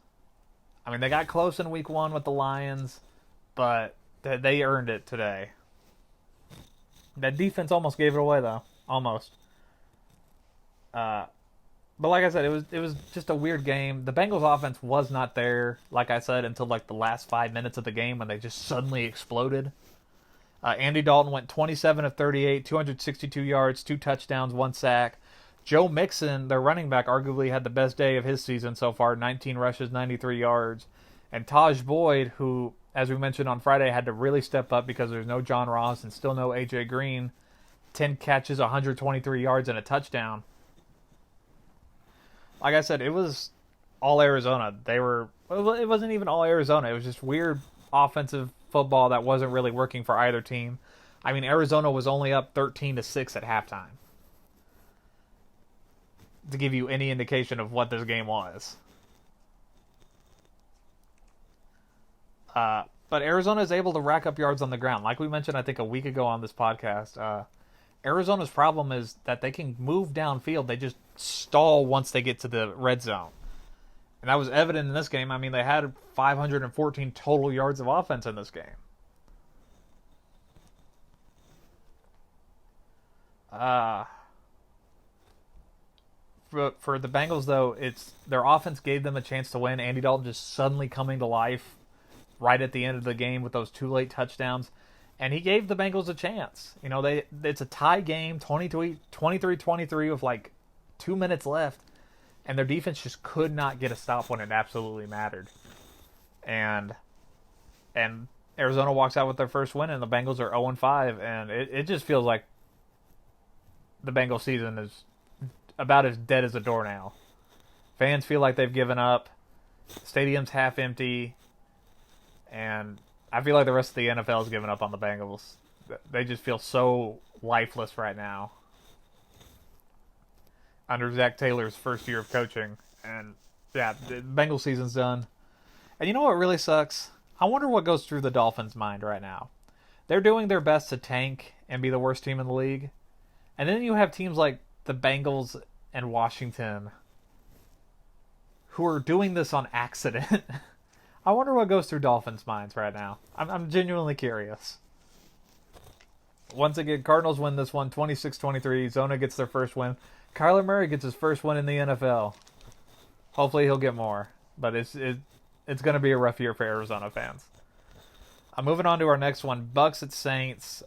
I mean, they got close in week 1 with the Lions, but they earned it today. That defense almost gave it away, though. Almost. But like I said, it was just a weird game. The Bengals offense was not there, like I said, until like the last 5 minutes of the game when they just suddenly exploded. Andy Dalton went 27 of 38, 262 yards, 2 touchdowns, 1 sack. Joe Mixon, their running back, arguably had the best day of his season so far, 19 rushes, 93 yards. And Taj Boyd, who, as we mentioned on Friday, had to really step up because there's no John Ross and still no A.J. Green, 10 catches, 123 yards, and a touchdown. Like I said, it was all Arizona. It wasn't even all Arizona. It was just weird offensive football that wasn't really working for either team. I mean, Arizona was only up 13-6 at halftime. To give you any indication of what this game was. But Arizona is able to rack up yards on the ground. Like we mentioned, I think, a week ago on this podcast, Arizona's problem is that they can move downfield. They just stall once they get to the red zone. And that was evident in this game. I mean, they had 514 total yards of offense in this game. For the Bengals, though, their offense gave them a chance to win. Andy Dalton just suddenly coming to life right at the end of the game with those 2 late touchdowns. And he gave the Bengals a chance. You know, it's a tie game, 23-23 with like 2 minutes left. And their defense just could not get a stop when it absolutely mattered. And Arizona walks out with their first win, and the Bengals are 0-5. And it just feels like the Bengals season is about as dead as a doornail. Fans feel like they've given up. Stadium's half empty. And I feel like the rest of the NFL has given up on the Bengals. They just feel so lifeless right now. Under Zach Taylor's first year of coaching. And yeah, the Bengals season's done. And you know what really sucks? I wonder what goes through the Dolphins' mind right now. They're doing their best to tank and be the worst team in the league. And then you have teams like the Bengals and Washington who are doing this on accident. I wonder what goes through Dolphins' minds right now. I'm genuinely curious. Once again, Cardinals win this one, 26-23. Zona gets their first win. Kyler Murray gets his first win in the NFL. Hopefully he'll get more. But it's going to be a rough year for Arizona fans. Moving on to our next one, Bucks at Saints.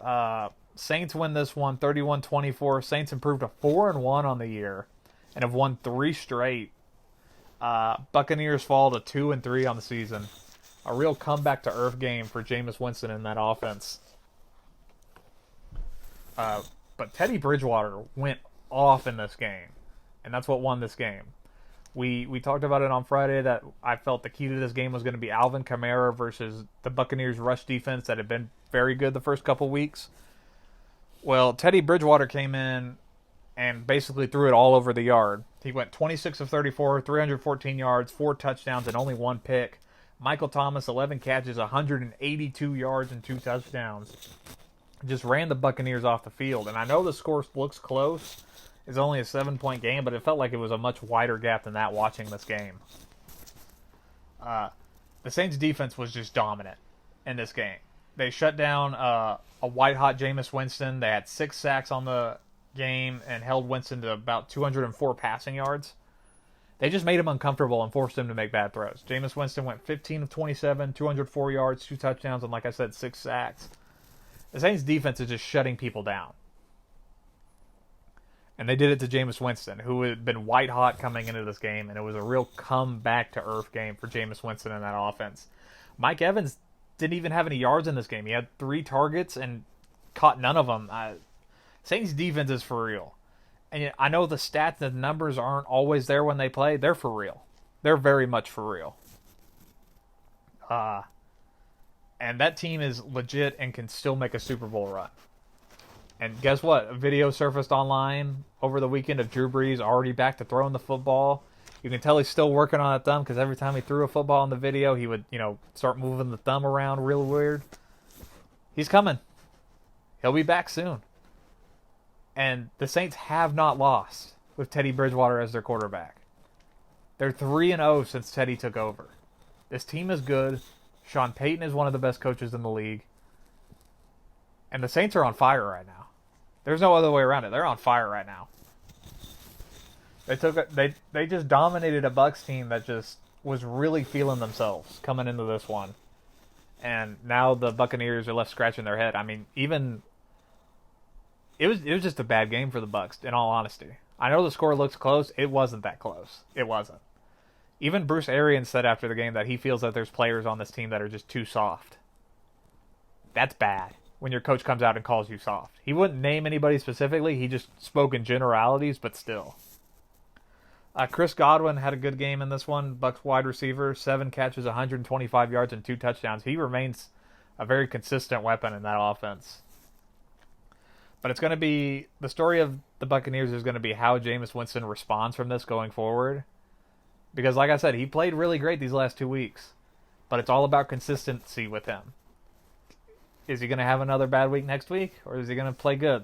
Saints win this one, 31-24. Saints improved to 4-1 on the year and have won 3 straight. Buccaneers fall to 2-3 on the season. A real comeback to earth game for Jameis Winston in that offense. But Teddy Bridgewater went off in this game, and that's what won this game. We talked about it on Friday that I felt the key to this game was going to be Alvin Kamara versus the Buccaneers' rush defense that had been very good the first couple weeks. Well, Teddy Bridgewater came in and basically threw it all over the yard. He went 26 of 34, 314 yards, 4 touchdowns, and only 1 pick. Michael Thomas, 11 catches, 182 yards, and 2 touchdowns. Just ran the Buccaneers off the field. And I know the score looks close. It's only a 7-point game, but it felt like it was a much wider gap than that watching this game. The Saints' defense was just dominant in this game. They shut down a white-hot Jameis Winston. They had 6 sacks on the game and held Winston to about 204 passing yards. They just made him uncomfortable and forced him to make bad throws. Jameis Winston went 15 of 27, 204 yards, 2 touchdowns, and like I said, 6 sacks. The Saints' defense is just shutting people down. And they did it to Jameis Winston, who had been white hot coming into this game, and it was a real come back to earth game for Jameis Winston in that offense. Mike Evans didn't even have any yards in this game. He had 3 targets and caught none of them. Saints defense is for real. And I know the stats and the numbers aren't always there when they play. They're for real. They're very much for real. And that team is legit and can still make a Super Bowl run. And guess what? A video surfaced online over the weekend of Drew Brees already back to throwing the football. You can tell he's still working on that thumb because every time he threw a football in the video, he would, start moving the thumb around real weird. He's coming. He'll be back soon. And the Saints have not lost with Teddy Bridgewater as their quarterback. They're 3-0 since Teddy took over. This team is good. Sean Payton is one of the best coaches in the league. And the Saints are on fire right now. There's no other way around it. They're on fire right now. They just dominated a Bucs team that just was really feeling themselves coming into this one. And now the Buccaneers are left scratching their head. I mean, it was just a bad game for the Bucs, in all honesty. I know the score looks close. It wasn't that close. It wasn't. Even Bruce Arians said after the game that he feels that there's players on this team that are just too soft. That's bad when your coach comes out and calls you soft. He wouldn't name anybody specifically. He just spoke in generalities, but still. Chris Godwin had a good game in this one. Bucs wide receiver, 7 catches, 125 yards, and 2 touchdowns. He remains a very consistent weapon in that offense. But it's going to be, the story of the Buccaneers is going to be how Jameis Winston responds from this going forward. Because like I said, he played really great these last 2 weeks. But it's all about consistency with him. Is he going to have another bad week next week? Or is he going to play good?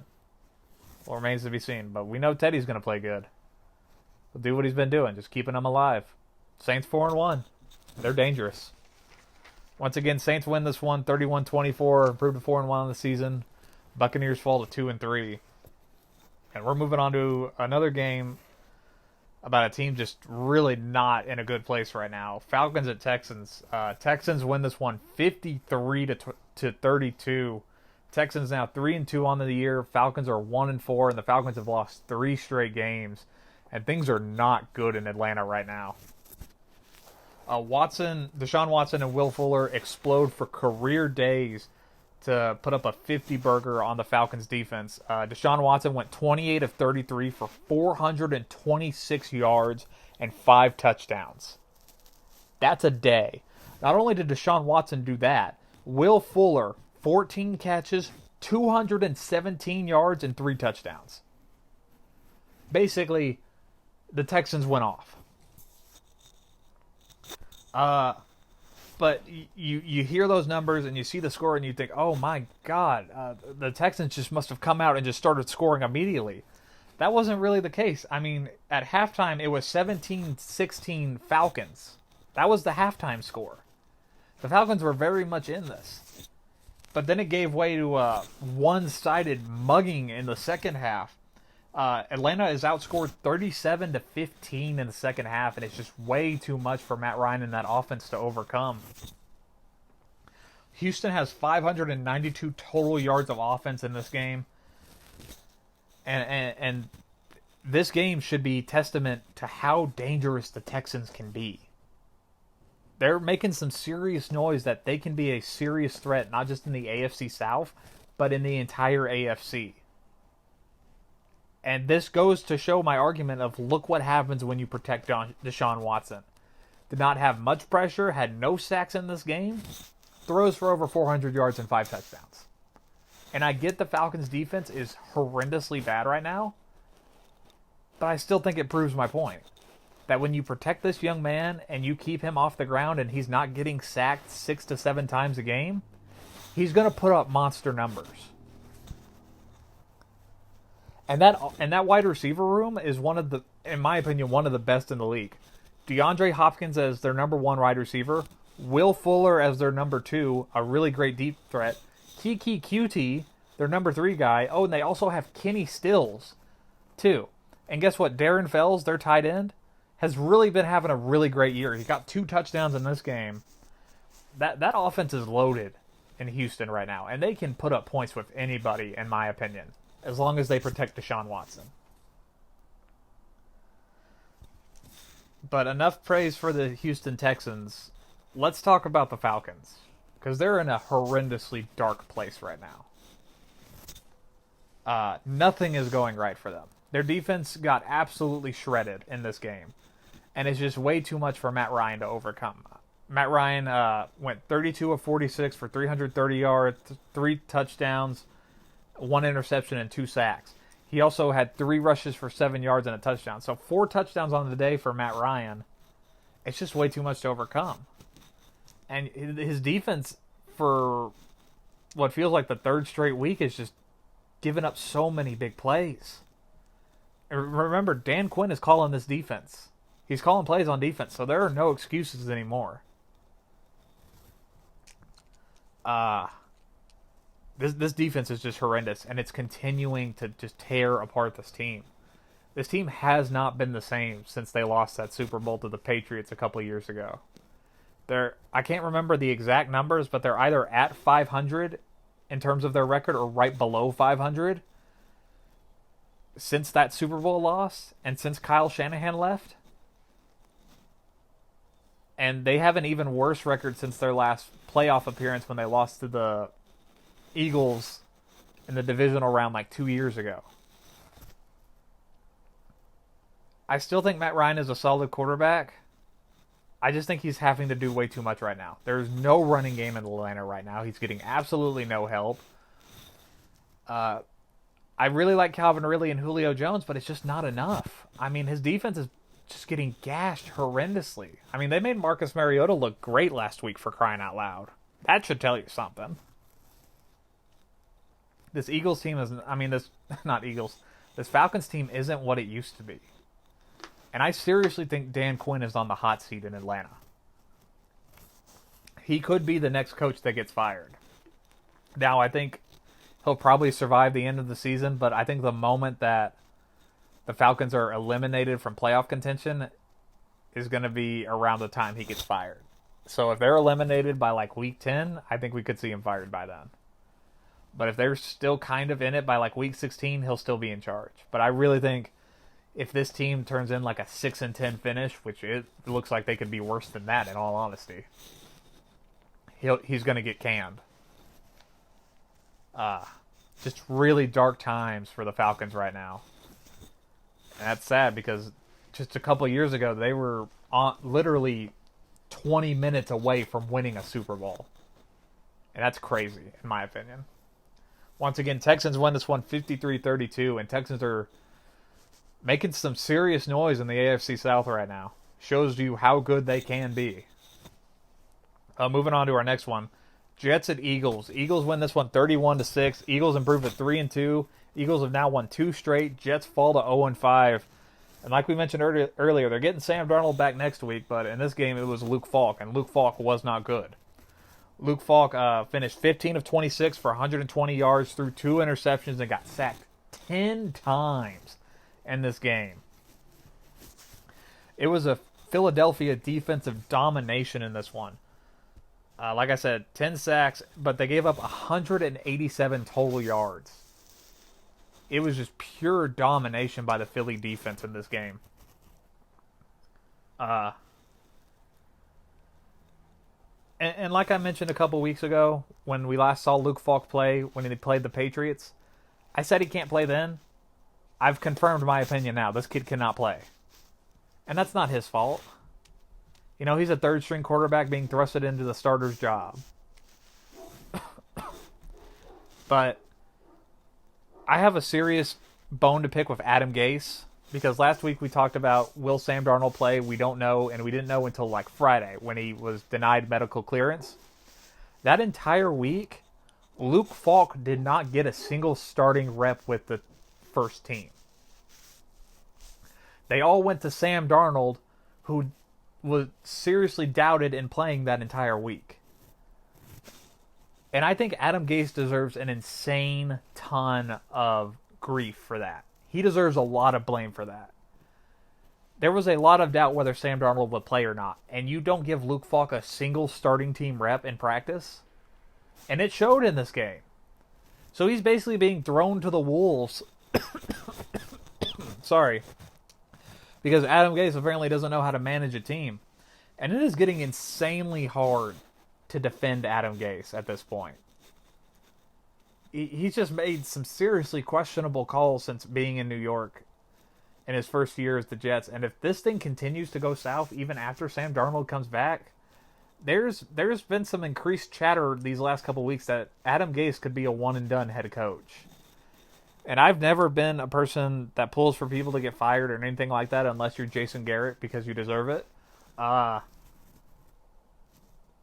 Well, remains to be seen. But we know Teddy's going to play good. He'll do what he's been doing, just keeping them alive. Saints 4-1. They're dangerous. Once again, Saints win this one 31-24, improved to 4-1 on the season. Buccaneers fall to 2-3. And we're moving on to another game about a team just really not in a good place right now. Falcons at Texans. Texans win this one 53-32. Texans now 3-2 on the year. Falcons are 1-4, and the Falcons have lost 3 straight games. And things are not good in Atlanta right now. Deshaun Watson and Will Fuller explode for career days to put up a 50-burger on the Falcons defense. Deshaun Watson went 28 of 33 for 426 yards and 5 touchdowns. That's a day. Not only did Deshaun Watson do that, Will Fuller, 14 catches, 217 yards, and 3 touchdowns. Basically, the Texans went off. But you hear those numbers and you see the score and you think, oh my God, the Texans just must have come out and just started scoring immediately. That wasn't really the case. I mean, at halftime, it was 17-16 Falcons. That was the halftime score. The Falcons were very much in this. But then it gave way to a one-sided mugging in the second half. Atlanta is outscored 37-15 in the second half, and it's just way too much for Matt Ryan and that offense to overcome. Houston has 592 total yards of offense in this game, and this game should be testament to how dangerous the Texans can be. They're making some serious noise that they can be a serious threat, not just in the AFC South, but in the entire AFC. And this goes to show my argument of look what happens when you protect Deshaun Watson. Did not have much pressure, had no sacks in this game, throws for over 400 yards and 5 touchdowns. And I get the Falcons' defense is horrendously bad right now, but I still think it proves my point. That when you protect this young man and you keep him off the ground and he's not getting sacked 6 to 7 times a game, he's going to put up monster numbers. And that wide receiver room is in my opinion, one of the best in the league. DeAndre Hopkins as their number 1 wide receiver. Will Fuller as their number 2, a really great deep threat. Kiki QT, their number 3 guy. Oh, and they also have Kenny Stills, too. And guess what? Darren Fells, their tight end, has really been having a really great year. He got 2 touchdowns in this game. That offense is loaded in Houston right now, and they can put up points with anybody, in my opinion, as long as they protect Deshaun Watson. But enough praise for the Houston Texans. Let's talk about the Falcons. Because they're in a horrendously dark place right now. Nothing is going right for them. Their defense got absolutely shredded in this game. And it's just way too much for Matt Ryan to overcome. Matt Ryan went 32 of 46 for 330 yards, 3 touchdowns, 1 interception, and 2 sacks. He also had 3 rushes for 7 yards and a touchdown. So 4 touchdowns on the day for Matt Ryan. It's just way too much to overcome. And his defense for what feels like the 3rd straight week is just giving up so many big plays. Remember, Dan Quinn is calling this defense. He's calling plays on defense, so there are no excuses anymore. This defense is just horrendous, and it's continuing to just tear apart this team. This team has not been the same since they lost that Super Bowl to the Patriots a couple of years ago. I can't remember the exact numbers, but they're either at 500 in terms of their record or right below 500 since that Super Bowl loss and since Kyle Shanahan left. And they have an even worse record since their last playoff appearance when they lost to the Eagles in the divisional round like 2 years ago. I still think Matt Ryan is a solid quarterback. I just think he's having to do way too much right now. There's no running game in Atlanta right now. He's getting absolutely no help. I really like Calvin Ridley and Julio Jones, but it's just not enough. I mean, his defense is just getting gashed horrendously. I mean, they made Marcus Mariota look great last week, for crying out loud. That should tell you something. This Eagles team is, this Falcons team isn't what it used to be. And I seriously think Dan Quinn is on the hot seat in Atlanta. He could be the next coach that gets fired. Now, I think he'll probably survive the end of the season, but I think the moment that the Falcons are eliminated from playoff contention is going to be around the time he gets fired. So if they're eliminated by like week 10, I think we could see him fired by then. But if they're still kind of in it by like week 16, he'll still be in charge. But I really think if this team turns in like a 6-10 finish, which it looks like they could be worse than that in all honesty, he's going to get canned. Just really dark times for the Falcons right now. And that's sad because just a couple of years ago, they were literally 20 minutes away from winning a Super Bowl. And that's crazy, in my opinion. Once again, Texans win this one 53-32, and Texans are making some serious noise in the AFC South right now. Shows you how good they can be. Moving on to our next one. Jets at Eagles. Eagles win this one 31-6. Eagles improve to 3-2. Eagles have now won 2 straight. Jets fall to 0-5. And like we mentioned earlier, they're getting Sam Darnold back next week, but in this game it was Luke Falk, and Luke Falk was not good. Luke Falk finished 15 of 26 for 120 yards, threw 2 interceptions, and got sacked 10 times in this game. It was a Philadelphia defensive domination in this one. Like I said, 10 sacks, but they gave up 187 total yards. It was just pure domination by the Philly defense in this game. And like I mentioned a couple weeks ago, when we last saw Luke Falk play, when he played the Patriots, I said he can't play then. I've confirmed my opinion now. This kid cannot play. And that's not his fault. You know, he's a third-string quarterback being thrusted into the starter's job. But I have a serious bone to pick with Adam Gase, because last week we talked about, will Sam Darnold play? We don't know, and we didn't know until like Friday when he was denied medical clearance. That entire week, Luke Falk did not get a single starting rep with the first team. They all went to Sam Darnold, who was seriously doubted in playing that entire week. And I think Adam Gase deserves an insane ton of grief for that. He deserves a lot of blame for that. There was a lot of doubt whether Sam Darnold would play or not, and you don't give Luke Falk a single starting team rep in practice, and it showed in this game. So he's basically being thrown to the wolves. Sorry. because Adam Gase apparently doesn't know how to manage a team. And it is getting insanely hard to defend Adam Gase at this point. He's just made some seriously questionable calls since being in New York in his first year as the Jets. And if this thing continues to go south even after Sam Darnold comes back, there's been some increased chatter these last couple weeks that Adam Gase could be a one-and-done head coach. And I've never been a person that pulls for people to get fired or anything like that unless you're Jason Garrett because you deserve it. Adam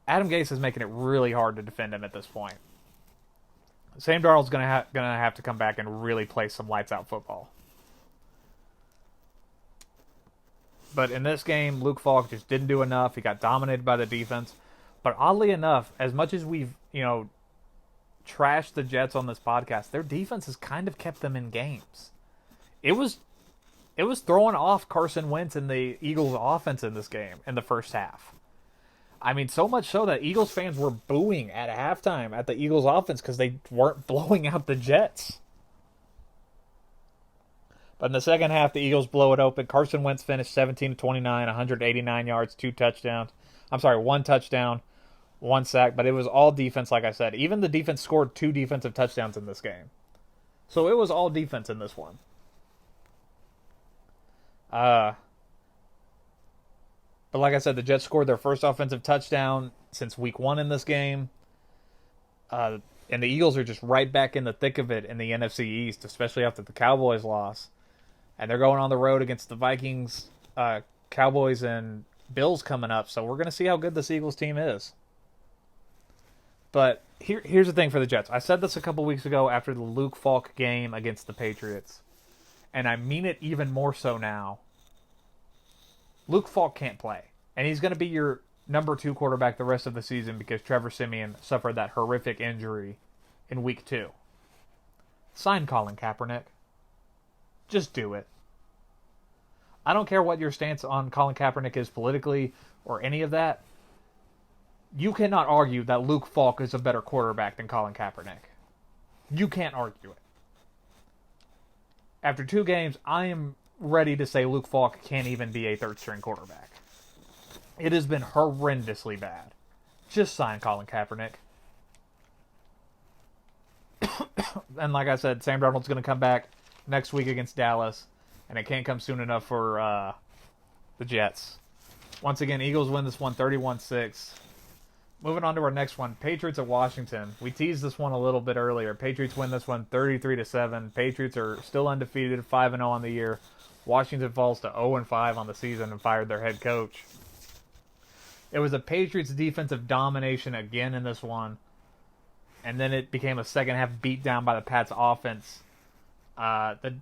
Gase is making it really hard to defend him at this point. Sam Darnold's gonna have to come back and really play some lights-out football. But in this game, Luke Falk just didn't do enough. He got dominated by the defense. But oddly enough, as much as we've, trashed the Jets on this podcast, their defense has kind of kept them in games. It was throwing off Carson Wentz and the Eagles' offense in this game in the first half. I mean, so much so that Eagles fans were booing at halftime at the Eagles' offense because they weren't blowing out the Jets. But in the second half, the Eagles blow it open. Carson Wentz finished 17-29, 189 yards, 2 touchdowns. I'm sorry, 1 touchdown, 1 sack. But it was all defense, like I said. Even the defense scored 2 defensive touchdowns in this game. So it was all defense in this one. But like I said, the Jets scored their first offensive touchdown since week 1 in this game. And the Eagles are just right back in the thick of it in the NFC East, especially after the Cowboys loss. And they're going on the road against the Vikings, Cowboys, and Bills coming up. So we're going to see how good this Eagles team is. But here's the thing for the Jets. I said this a couple weeks ago after the Luke Falk game against the Patriots. And I mean it even more so now. Luke Falk can't play. And he's going to be your number 2 quarterback the rest of the season because Trevor Siemian suffered that horrific injury in week 2. Sign Colin Kaepernick. Just do it. I don't care what your stance on Colin Kaepernick is politically or any of that. You cannot argue that Luke Falk is a better quarterback than Colin Kaepernick. You can't argue it. After 2 games, I am ready to say Luke Falk can't even be a third-string quarterback. It has been horrendously bad. Just sign Colin Kaepernick. And like I said, Sam Darnold's going to come back next week against Dallas, and it can't come soon enough for the Jets. Once again, Eagles win this one 31-6. Moving on to our next one, Patriots at Washington. We teased this one a little bit earlier. Patriots win this one 33-7. Patriots are still undefeated, 5-0 on the year. Washington falls to 0-5 on the season and fired their head coach. It was a Patriots defensive domination again in this one, and then it became a second half beatdown by the Pats offense. The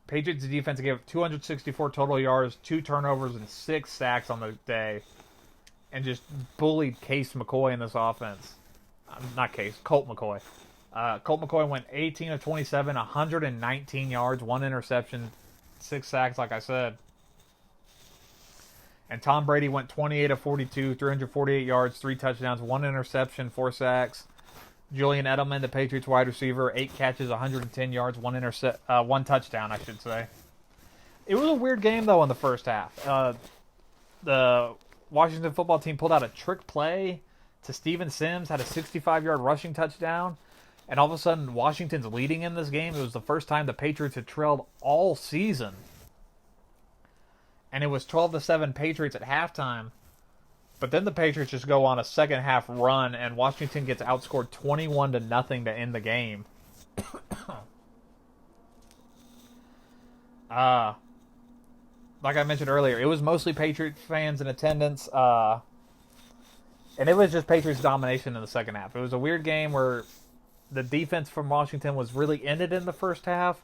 Patriots defense gave 264 total yards, 2 turnovers, and 6 sacks on the day, and just bullied Case McCoy in this offense. Colt McCoy. Colt McCoy went 18 of 27, 119 yards, 1 interception, 6 sacks, like I said. And Tom Brady went 28 of 42, 348 yards, 3 touchdowns, 1 interception, 4 sacks. Julian Edelman, the Patriots wide receiver, 8 catches, 110 yards, 1 touchdown, I should say. It was a weird game, though, in the first half. The Washington football team pulled out a trick play to Steven Sims, had a 65-yard rushing touchdown, and all of a sudden, Washington's leading in this game. It was the first time the Patriots had trailed all season. And it was 12-7 Patriots at halftime. But then the Patriots just go on a second half run, and Washington gets outscored 21-0 to end the game. Like I mentioned earlier, it was mostly Patriots fans in attendance, and it was just Patriots domination in the second half. It was a weird game where the defense from Washington was really in it in the first half,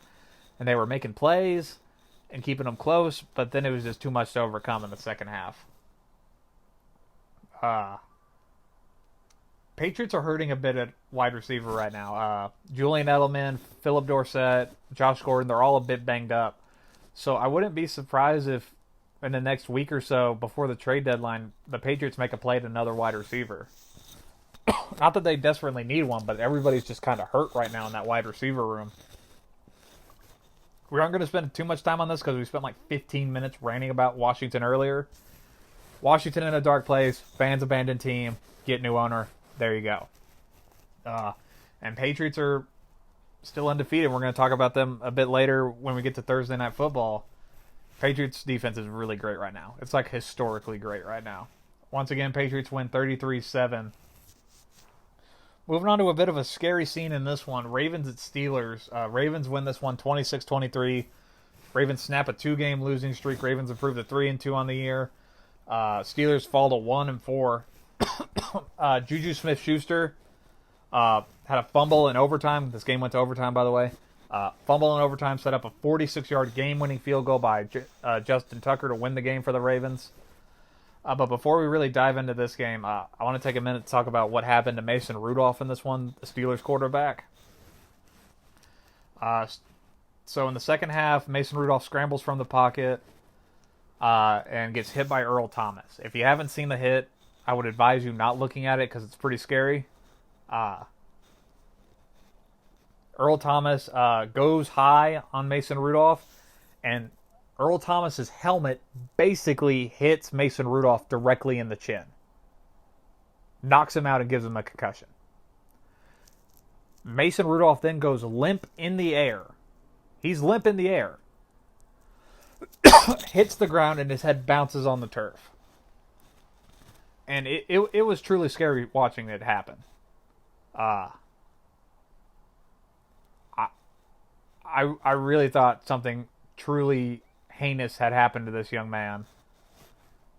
and they were making plays and keeping them close, but then it was just too much to overcome in the second half. Patriots are hurting a bit at wide receiver right now. Julian Edelman, Phillip Dorsett, Josh Gordon, they're all a bit banged up. So I wouldn't be surprised if in the next week or so, before the trade deadline, the Patriots make a play at another wide receiver. Not that they desperately need one, but everybody's just kind of hurt right now in that wide receiver room. We aren't going to spend too much time on this because we spent like 15 minutes ranting about Washington earlier. Washington in a dark place, fans abandoned team, get new owner. There you go. And Patriots are still undefeated. We're going to talk about them a bit later when we get to Thursday Night Football. Patriots defense is really great right now. It's like historically great right now. Once again, Patriots win 33-7. Moving on to a bit of a scary scene in this one. Ravens at Steelers. Ravens win this one 26-23. Ravens snap a 2-game losing streak. Ravens improve to 3-2 on the year. Steelers fall to 1-4. Juju Smith-Schuster had a fumble in overtime. This game went to overtime, by the way. Fumble in overtime set up a 46-yard game-winning field goal by Justin Tucker to win the game for the Ravens. But before we really dive into this game, I want to take a minute to talk about what happened to Mason Rudolph in this one, the Steelers quarterback. So in the second half, Mason Rudolph scrambles from the pocket and gets hit by Earl Thomas. If you haven't seen the hit, I would advise you not looking at it because it's pretty scary. Earl Thomas goes high on Mason Rudolph, and Earl Thomas's helmet basically hits Mason Rudolph directly in the chin. Knocks him out and gives him a concussion. Mason Rudolph then goes limp in the air. He's limp in the air. Hits the ground and his head bounces on the turf. And it was truly scary watching it happen. I really thought something truly heinous had happened to this young man.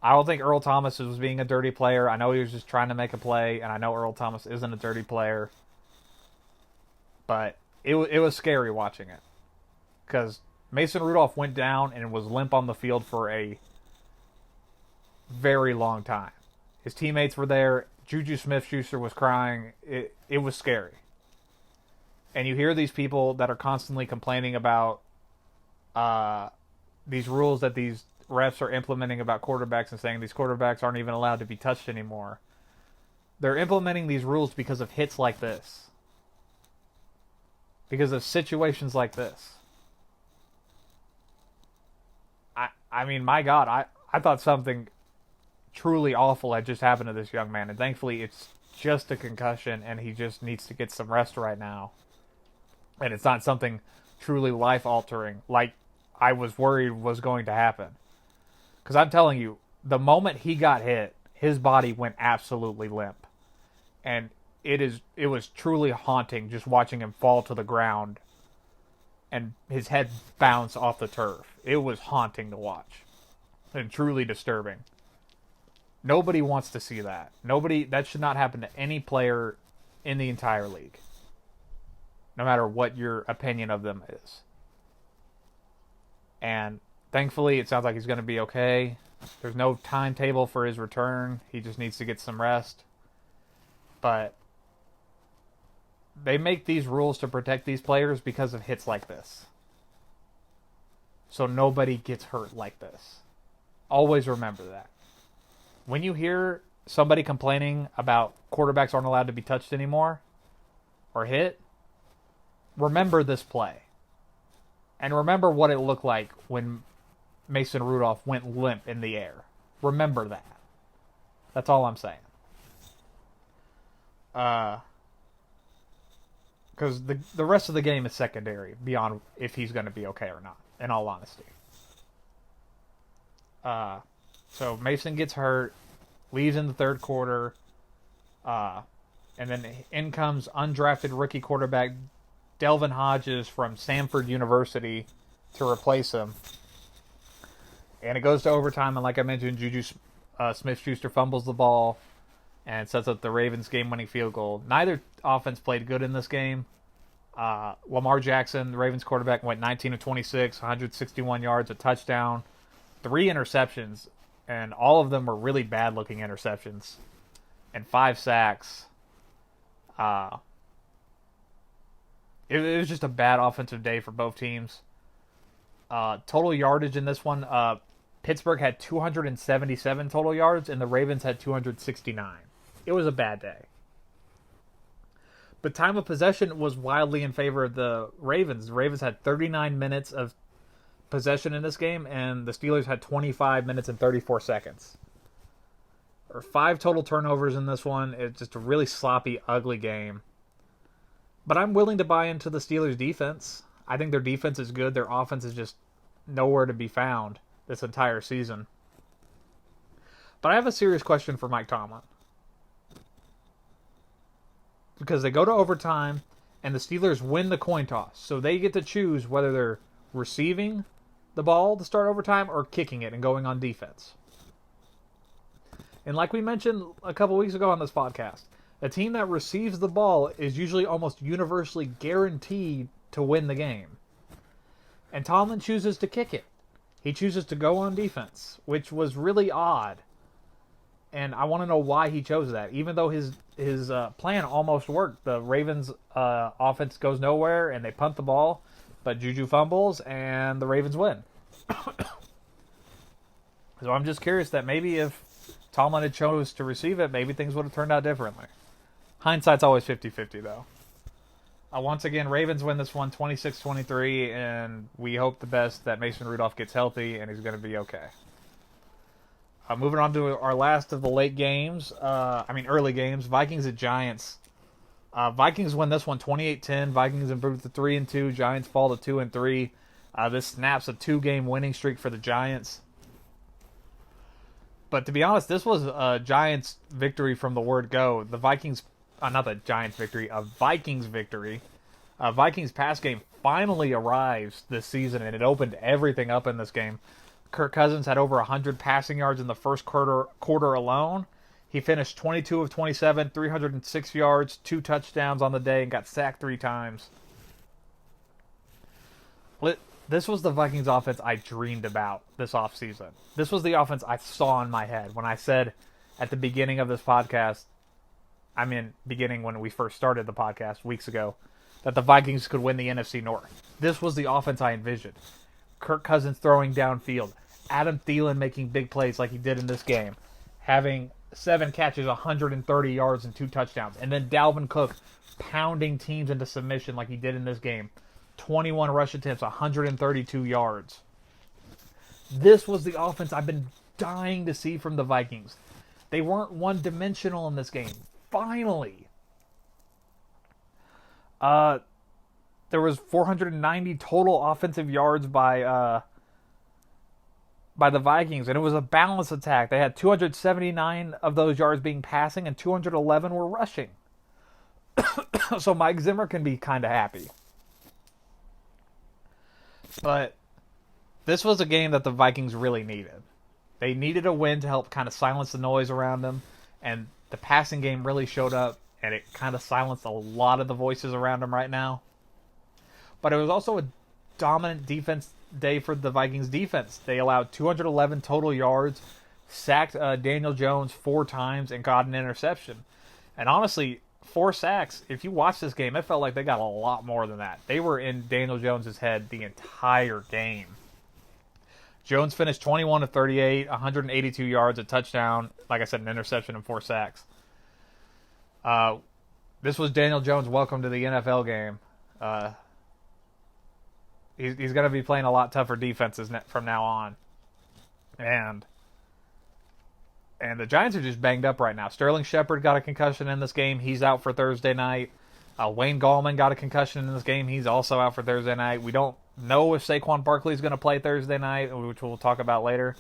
I don't think Earl Thomas was being a dirty player. I know he was just trying to make a play, and I know Earl Thomas isn't a dirty player. But it was scary watching it. Because Mason Rudolph went down and was limp on the field for a very long time. His teammates were there. Juju Smith-Schuster was crying. It was scary. And you hear these people that are constantly complaining about these rules that these refs are implementing about quarterbacks and saying these quarterbacks aren't even allowed to be touched anymore. They're implementing these rules because of hits like this. Because of situations like this. I mean, my God, I thought something truly awful had just happened to this young man. And thankfully, it's just a concussion and he just needs to get some rest right now. And it's not something truly life-altering like I was worried was going to happen. Because I'm telling you, the moment he got hit, his body went absolutely limp. And it was truly haunting just watching him fall to the ground and his head bounce off the turf. It was haunting to watch and truly disturbing. Nobody wants to see that. That should not happen to any player in the entire league. No matter what your opinion of them is. And thankfully, it sounds like he's going to be okay. There's no timetable for his return. He just needs to get some rest. But they make these rules to protect these players because of hits like this. So nobody gets hurt like this. Always remember that. When you hear somebody complaining about quarterbacks aren't allowed to be touched anymore or hit, remember this play. And remember what it looked like when Mason Rudolph went limp in the air. Remember that. That's all I'm saying. Because the rest of the game is secondary beyond if he's going to be okay or not, in all honesty. So Mason gets hurt, leaves in the third quarter, and then in comes undrafted rookie quarterback Delvin Hodges from Samford University to replace him. And it goes to overtime, and like I mentioned, Juju Smith-Schuster fumbles the ball and sets up the Ravens' game-winning field goal. Neither offense played good in this game. Lamar Jackson, the Ravens quarterback, went 19 of 26, 161 yards, a touchdown, 3 interceptions, and all of them were really bad-looking interceptions, and 5 sacks. It was just a bad offensive day for both teams. Total yardage in this one, Pittsburgh had 277 total yards, and the Ravens had 269. It was a bad day. But time of possession was wildly in favor of the Ravens. The Ravens had 39 minutes of possession in this game, and the Steelers had 25 minutes and 34 seconds. There were 5 total turnovers in this one. It's just a really sloppy, ugly game. But I'm willing to buy into the Steelers' defense. I think their defense is good. Their offense is just nowhere to be found this entire season. But I have a serious question for Mike Tomlin. Because they go to overtime, and the Steelers win the coin toss. So they get to choose whether they're receiving the ball to start overtime or kicking it and going on defense. And like we mentioned a couple weeks ago on this podcast, a team that receives the ball is usually almost universally guaranteed to win the game. And Tomlin chooses to kick it. He chooses to go on defense, which was really odd. And I want to know why he chose that. Even though his plan almost worked. The Ravens' offense goes nowhere, and they punt the ball, but Juju fumbles, and the Ravens win. So I'm just curious that maybe if Tomlin had chose to receive it, maybe things would have turned out differently. Hindsight's always 50-50, though. Once again, Ravens win this one 26-23, and we hope the best that Mason Rudolph gets healthy and he's going to be okay. Moving on to our last of the late games. Early games. Vikings at Giants. Vikings win this one 28-10. Vikings improve to 3-2. Giants fall to 2-3. This snaps a 2-game winning streak for the Giants. But to be honest, this was a Giants victory from the word go. The Vikings, not the Giants victory, a Vikings victory. Vikings pass game finally arrives this season, and it opened everything up in this game. Kirk Cousins had over 100 passing yards in the first quarter alone. He finished 22 of 27, 306 yards, 2 touchdowns on the day, and got sacked 3 times. This was the Vikings offense I dreamed about this offseason. This was the offense I saw in my head when I said at the beginning of this podcast, beginning when we first started the podcast weeks ago, that the Vikings could win the NFC North. This was the offense I envisioned. Kirk Cousins throwing downfield. Adam Thielen making big plays like he did in this game. Having 7 catches, 130 yards, and 2 touchdowns. And then Dalvin Cook pounding teams into submission like he did in this game. 21 rush attempts, 132 yards. This was the offense I've been dying to see from the Vikings. They weren't one-dimensional in this game. Finally. There was 490 total offensive yards by the Vikings, and it was a balanced attack. They had 279 of those yards being passing, and 211 were rushing. So Mike Zimmer can be kind of happy. But this was a game that the Vikings really needed. They needed a win to help kind of silence the noise around them, and the passing game really showed up, and it kind of silenced a lot of the voices around them right now. But it was also a dominant defense day for the Vikings defense. They allowed 211 total yards, sacked Daniel Jones 4 times, and got an interception. And honestly, 4 sacks, if you watch this game, it felt like they got a lot more than that. They were in Daniel Jones' head the entire game. Jones finished 21 of 38, 182 yards, a touchdown, like I said, an interception and 4 sacks. This was Daniel Jones' welcome to the NFL game. He's going to be playing a lot tougher defenses from now on. And the Giants are just banged up right now. Sterling Shepard got a concussion in this game. He's out for Thursday night. Wayne Gallman got a concussion in this game. He's also out for Thursday night. We don't know if Saquon Barkley is going to play Thursday night, which we'll talk about later.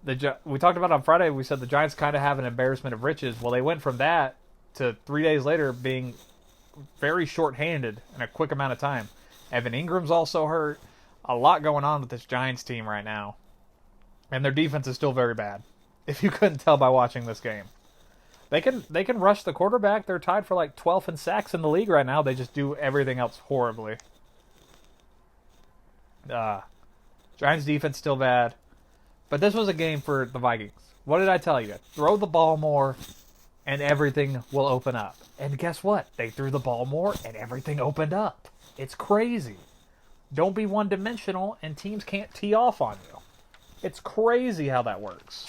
We talked about on Friday, we said the Giants kind of have an embarrassment of riches. Well, they went from that to 3 days later being very short-handed in a quick amount of time. Evan Ingram's also hurt. A lot going on with this Giants team right now. And their defense is still very bad, if you couldn't tell by watching this game. They can rush the quarterback. They're tied for like 12th in sacks in the league right now. They just do everything else horribly. Giants defense still bad. But this was a game for the Vikings. What did I tell you? Throw the ball more and everything will open up. And guess what? They threw the ball more and everything opened up. It's crazy. Don't be one-dimensional and teams can't tee off on you. It's crazy how that works.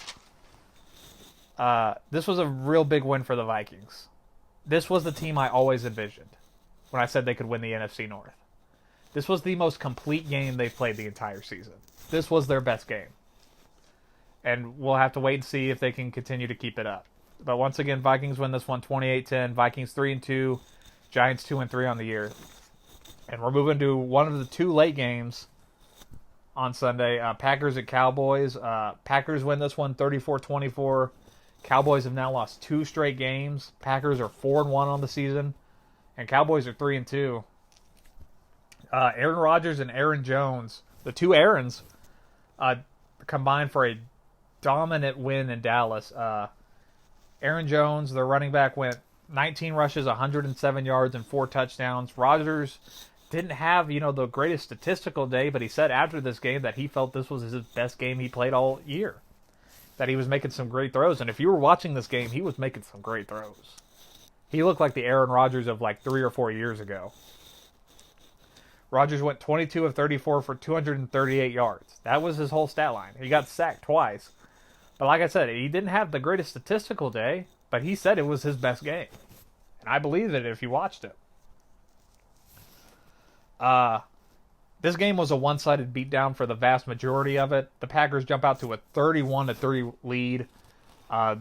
This was a real big win for the Vikings. this was the team I always envisioned when I said they could win the NFC North. This was the most complete game they've played the entire season. This was their best game. And we'll have to wait and see if they can continue to keep it up. But once again, Vikings win this one 28-10. Vikings 3-2, Giants 2-3 on the year. And we're moving to one of the two late games on Sunday. Packers at Cowboys. Packers win this one 34-24. Cowboys have now lost 2 straight games. Packers are 4-1 on the season. And Cowboys are 3-2. Aaron Rodgers and Aaron Jones, the two Aarons, combined for a dominant win in Dallas. Aaron Jones, their running back, went 19 rushes, 107 yards, and 4 touchdowns. Rodgers didn't have, the greatest statistical day, but he said after this game that he felt this was his best game he played all year. That he was making some great throws. And if you were watching this game, he was making some great throws. He looked like the Aaron Rodgers of like 3 or 4 years ago. Rodgers went 22 of 34 for 238 yards. That was his whole stat line. He got sacked twice. But like I said, he didn't have the greatest statistical day, but he said it was his best game. And I believe it if you watched it. This game was a one-sided beatdown for the vast majority of it. The Packers jump out to a 31-3 lead.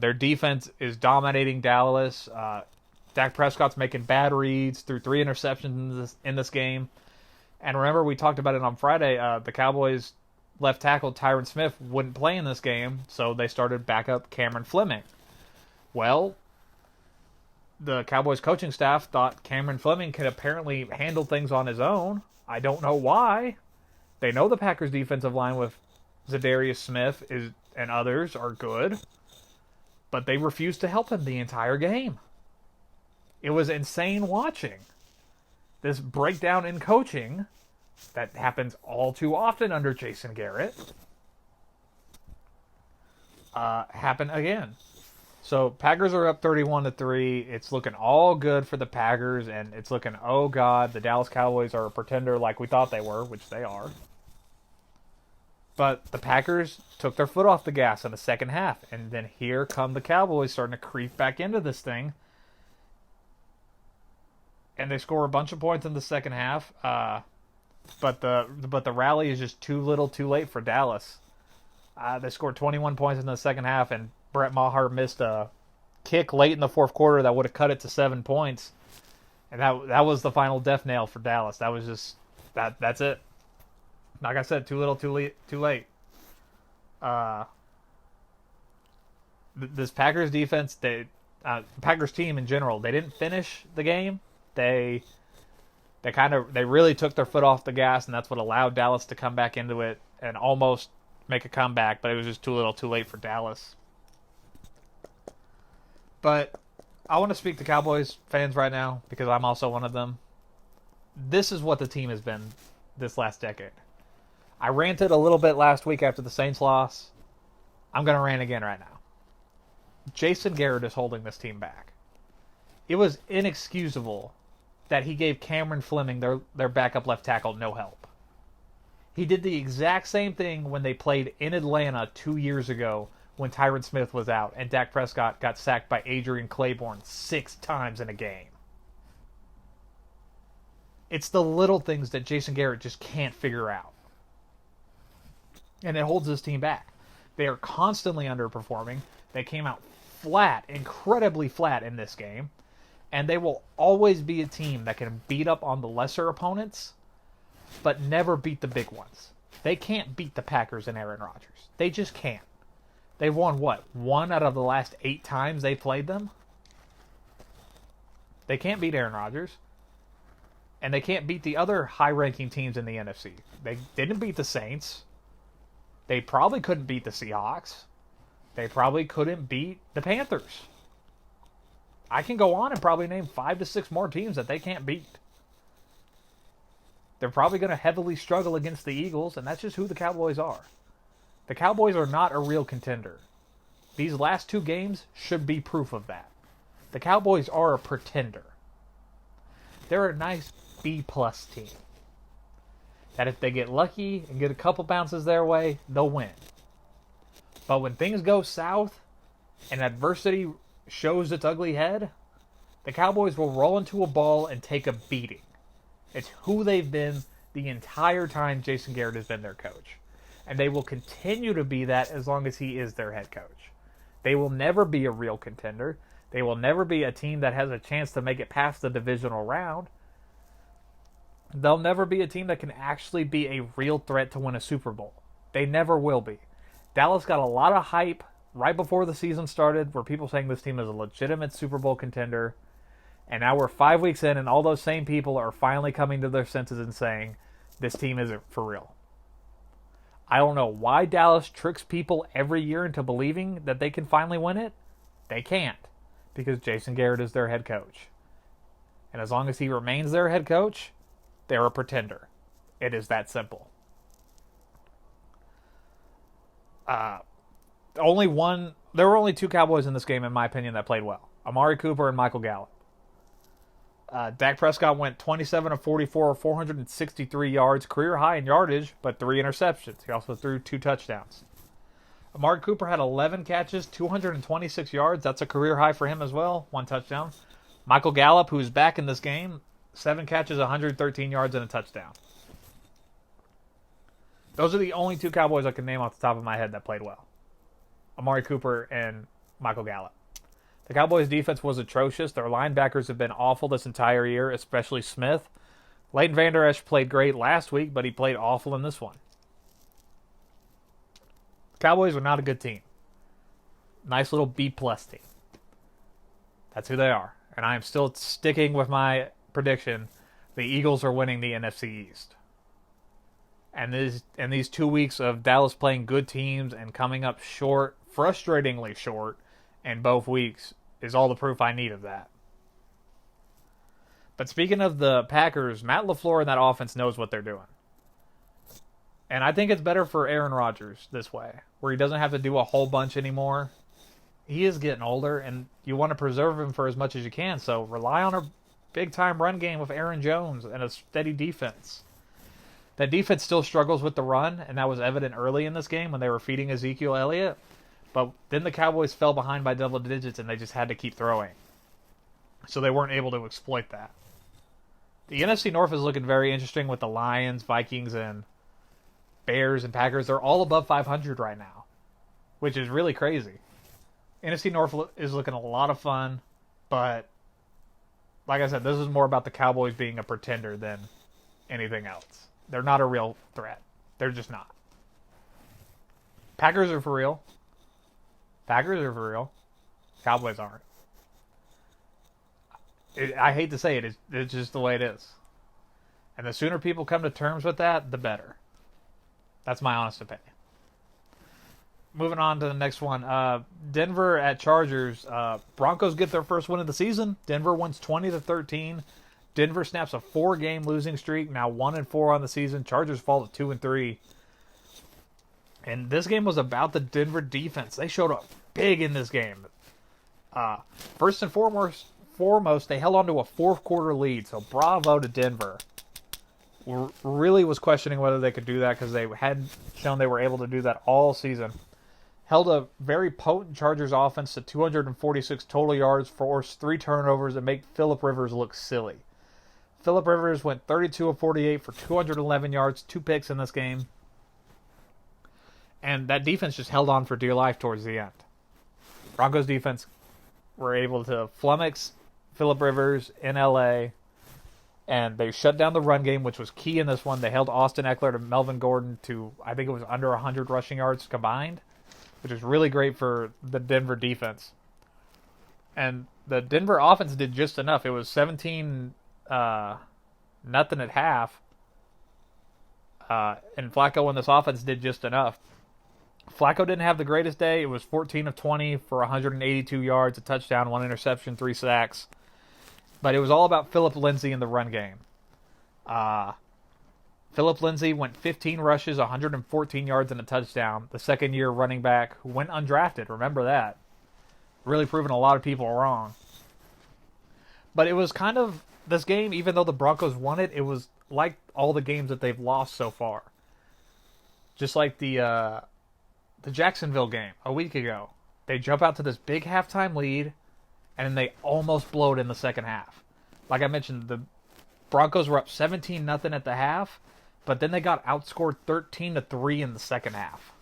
Their defense is dominating Dallas. Dak Prescott's making bad reads, threw 3 interceptions in this game. And remember, we talked about it on Friday. The Cowboys left tackle Tyron Smith wouldn't play in this game, so they started backup Cameron Fleming. Well, the Cowboys coaching staff thought Cameron Fleming could apparently handle things on his own. I don't know why. They know the Packers defensive line with Zadarius Smith and others are good, but they refused to help him the entire game. It was insane watching this breakdown in coaching that happens all too often under Jason Garrett happen again. So Packers are up 31-3. It's looking all good for the Packers, and it's looking, oh God, the Dallas Cowboys are a pretender like we thought they were, which they are. But the Packers took their foot off the gas in the second half, and then here come the Cowboys starting to creep back into this thing. And they score a bunch of points in the second half. But the rally is just too little too late for Dallas. They scored 21 points in the second half, and Brett Maher missed a kick late in the fourth quarter that would have cut it to 7 points. And that was the final death nail for Dallas. That was just that's it. Like I said, too little too late. This Packers defense, Packers team in general, they didn't finish the game. They really took their foot off the gas, and that's what allowed Dallas to come back into it and almost make a comeback, but it was just too little too late for Dallas. But I want to speak to Cowboys fans right now because I'm also one of them. This is what the team has been this last decade. I ranted a little bit last week after the Saints loss. I'm going to rant again right now. Jason Garrett is holding this team back. It was inexcusable that he gave Cameron Fleming, their backup left tackle, no help. He did the exact same thing when they played in Atlanta 2 years ago when Tyron Smith was out and Dak Prescott got sacked by Adrian Claiborne 6 times in a game. It's the little things that Jason Garrett just can't figure out. And it holds his team back. They are constantly underperforming. They came out flat, incredibly flat in this game. And they will always be a team that can beat up on the lesser opponents, but never beat the big ones. They can't beat the Packers and Aaron Rodgers. They just can't. They've won, 1 out of the last 8 times they played them? They can't beat Aaron Rodgers. And they can't beat the other high-ranking teams in the NFC. They didn't beat the Saints. They probably couldn't beat the Seahawks. They probably couldn't beat the Panthers. I can go on and probably name 5 to 6 more teams that they can't beat. They're probably going to heavily struggle against the Eagles, and that's just who the Cowboys are. The Cowboys are not a real contender. These last 2 games should be proof of that. The Cowboys are a pretender. They're a nice B-plus team. That if they get lucky and get a couple bounces their way, they'll win. But when things go south and adversity shows its ugly head, The Cowboys will roll into a ball and take a beating. It's who they've been the entire time Jason Garrett has been their coach. And they will continue to be that as long as he is their head coach. They will never be a real contender. They will never be a team that has a chance to make it past the divisional round. They'll never be a team that can actually be a real threat to win a Super Bowl. They never will be. Dallas got a lot of hype right before the season started where people saying this team is a legitimate Super Bowl contender. And now we're 5 weeks in and all those same people are finally coming to their senses and saying this team isn't for real. I don't know why Dallas tricks people every year into believing that they can finally win it. They can't because Jason Garrett is their head coach. And as long as he remains their head coach, they're a pretender. It is that simple. There were only two Cowboys in this game, in my opinion, that played well. Amari Cooper and Michael Gallup. Dak Prescott went 27 of 44, 463 yards, career high in yardage, but 3 interceptions. He also threw 2 touchdowns. Amari Cooper had 11 catches, 226 yards. That's a career high for him as well. 1 touchdown. Michael Gallup, who's back in this game, 7 catches, 113 yards, and a touchdown. Those are the only 2 Cowboys I can name off the top of my head that played well. Amari Cooper and Michael Gallup. The Cowboys' defense was atrocious. Their linebackers have been awful this entire year, especially Smith. Leighton Vander Esch played great last week, but he played awful in this one. The Cowboys are not a good team. Nice little B-plus team. That's who they are. And I am still sticking with my prediction. The Eagles are winning the NFC East. And these 2 weeks of Dallas playing good teams and coming up short, frustratingly short, in both weeks is all the proof I need of that. But speaking of the Packers, Matt LaFleur and that offense knows what they're doing. And I think it's better for Aaron Rodgers this way, where he doesn't have to do a whole bunch anymore. He is getting older, and you want to preserve him for as much as you can, so rely on a big-time run game with Aaron Jones and a steady defense. That defense still struggles with the run, and that was evident early in this game when they were feeding Ezekiel Elliott. But then the Cowboys fell behind by double digits, and they just had to keep throwing. So they weren't able to exploit that. The NFC North is looking very interesting with the Lions, Vikings, and Bears and Packers. They're all above 500 right now, which is really crazy. NFC North is looking a lot of fun, but like I said, this is more about the Cowboys being a pretender than anything else. They're not a real threat. They're just not. Packers are for real. Packers are for real. Cowboys aren't. I hate to say it. It's just the way it is. And the sooner people come to terms with that, the better. That's my honest opinion. Moving on to the next one. Denver at Chargers. Broncos get their first win of the season. Denver wins 20-13. Denver snaps a 4-game losing streak. Now 1-4 on the season. Chargers fall to 2-3. And this game was about the Denver defense. They showed up big in this game. First and foremost, they held on to a 4th-quarter lead. So bravo to Denver. Really was questioning whether they could do that because they hadn't shown they were able to do that all season. Held a very potent Chargers offense to 246 total yards, forced 3 turnovers, and make Phillip Rivers look silly. Phillip Rivers went 32 of 48 for 211 yards, 2 picks in this game. And that defense just held on for dear life towards the end. Broncos defense were able to flummox Phillip Rivers in LA, and they shut down the run game, which was key in this one. They held Austin Eckler and Melvin Gordon to, I think it was under 100 rushing yards combined, which is really great for the Denver defense. And the Denver offense did just enough. It was 17 nothing at half. And Flacco and this offense did just enough. Flacco didn't have the greatest day. It was 14 of 20 for 182 yards, a touchdown, 1 interception, 3 sacks. But it was all about Phillip Lindsay in the run game. Phillip Lindsay went 15 rushes, 114 yards, and a touchdown. The second-year running back who went undrafted. Remember that. Really proving a lot of people wrong. But it was kind of, this game, even though the Broncos won it, it was like all the games that they've lost so far. Just like the Jacksonville game a week ago. They jump out to this big halftime lead, and then they almost blow it in the second half. Like I mentioned, the Broncos were up 17-0 at the half, but then they got outscored 13-3 in the second half.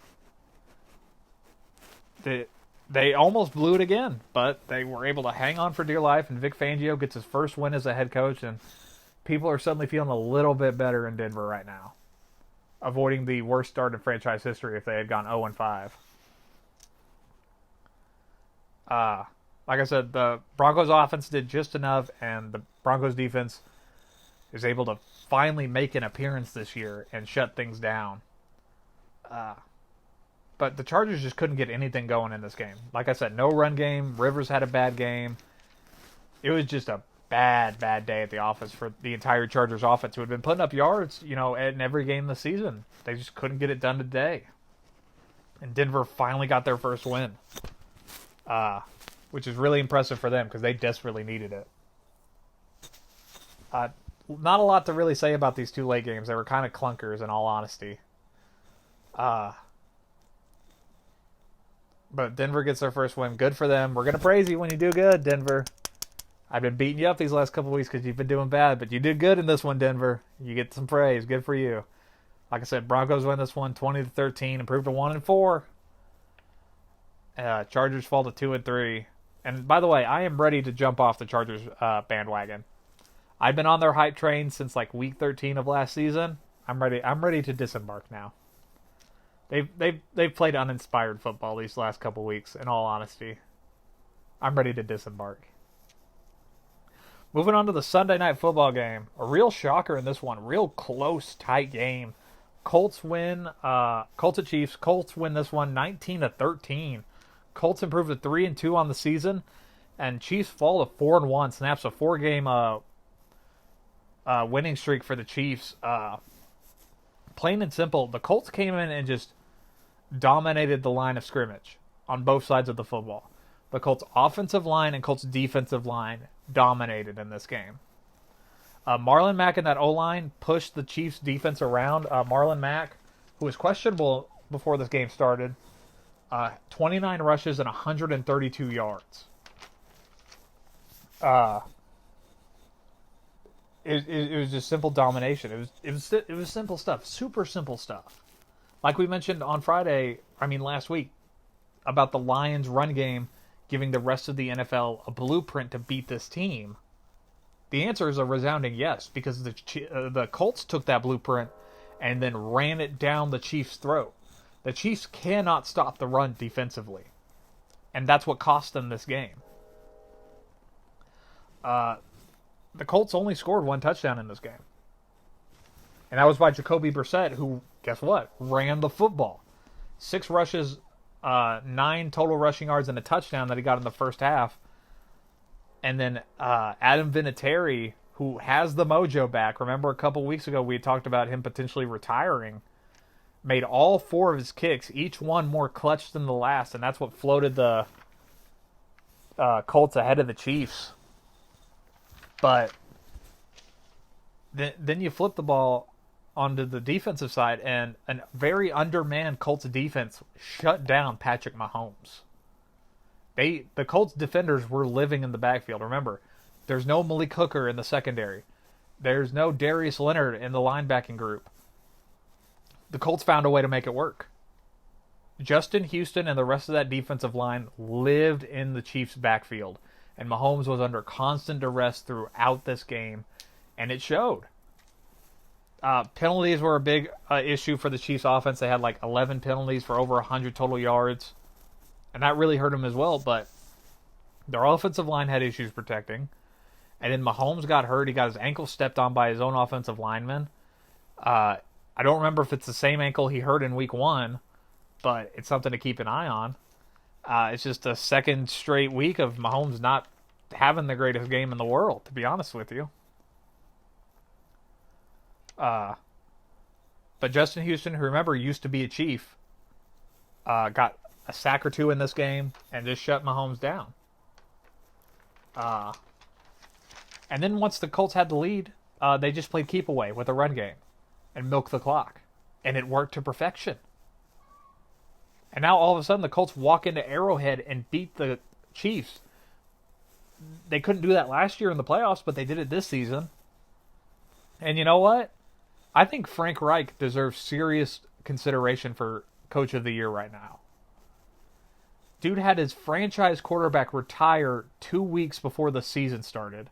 They almost blew it again, but they were able to hang on for dear life, and Vic Fangio gets his first win as a head coach, and people are suddenly feeling a little bit better in Denver right now, avoiding the worst start in franchise history if they had gone 0-5. Like I said, the Broncos offense did just enough, and the Broncos defense is able to finally make an appearance this year and shut things down. But the Chargers just couldn't get anything going in this game. Like I said, no run game. Rivers had a bad game. It was just a bad day at the office for the entire Chargers offense, who had been putting up yards, in every game this season. They just couldn't get it done today. And Denver finally got their first win. Which is really impressive for them because they desperately needed it. Not a lot to really say about these two late games. They were kind of clunkers, in all honesty. But Denver gets their first win. Good for them. We're going to praise you when you do good, Denver. I've been beating you up these last couple weeks because you've been doing bad, but you did good in this one, Denver. You get some praise. Good for you. Like I said, Broncos win this one 20-13, improved to 1-4. Chargers fall to 2-3. And by the way, I am ready to jump off the Chargers bandwagon. I've been on their hype train since like week 13 of last season. I'm ready to disembark now. They've played uninspired football these last couple weeks, in all honesty. I'm ready to disembark. Moving on to the Sunday night football game. A real shocker in this one. Real close, tight game. Colts win. Colts at Chiefs. Colts win this one 19-13. Colts improve to 3-2 on the season, and Chiefs fall to 4-1. Snaps a 4-game winning streak for the Chiefs. Plain and simple, the Colts came in and just dominated the line of scrimmage on both sides of the football. The Colts offensive line and Colts defensive line dominated in this game. Marlon Mack and that O-line pushed the Chiefs defense around. Marlon Mack, who was questionable before this game started, 29 rushes and 132 yards. It was just simple domination. It was simple stuff, super simple stuff. Like we mentioned on last week, about the Lions' run game giving the rest of the NFL a blueprint to beat this team. The answer is a resounding yes, because the Colts took that blueprint and then ran it down the Chiefs' throat. The Chiefs cannot stop the run defensively, and that's what cost them this game. The Colts only scored one touchdown in this game, and that was by Jacoby Brissett, who, guess what, ran the football. 6 rushes, 9 total rushing yards, and a touchdown that he got in the first half. And then Adam Vinatieri, who has the mojo back. Remember a couple weeks ago we had talked about him potentially retiring. Made all 4 of his kicks, each one more clutch than the last, and that's what floated the Colts ahead of the Chiefs. But then you flip the ball onto the defensive side, and a very undermanned Colts defense shut down Patrick Mahomes. The Colts defenders were living in the backfield. Remember, there's no Malik Hooker in the secondary. There's no Darius Leonard in the linebacking group. The Colts found a way to make it work. Justin Houston and the rest of that defensive line lived in the Chiefs' backfield, and Mahomes was under constant duress throughout this game, and it showed. Penalties were a big issue for the Chiefs' offense. They had like 11 penalties for over 100 total yards, and that really hurt them as well, but their offensive line had issues protecting. And then Mahomes got hurt. He got his ankle stepped on by his own offensive lineman. I don't remember if it's the same ankle he hurt in week 1, but it's something to keep an eye on. It's just a second straight week of Mahomes not having the greatest game in the world, to be honest with you. But Justin Houston, who remember used to be a Chief, got a sack or 2 in this game and just shut Mahomes down. And then once the Colts had the lead, they just played keep away with a run game and milk the clock. And it worked to perfection. And now all of a sudden the Colts walk into Arrowhead and beat the Chiefs They couldn't do that last year in the playoffs, but they did it this season. And you know what? I think Frank Reich deserves serious consideration for Coach of the Year right now. Dude had his franchise quarterback retire 2 weeks before the season started.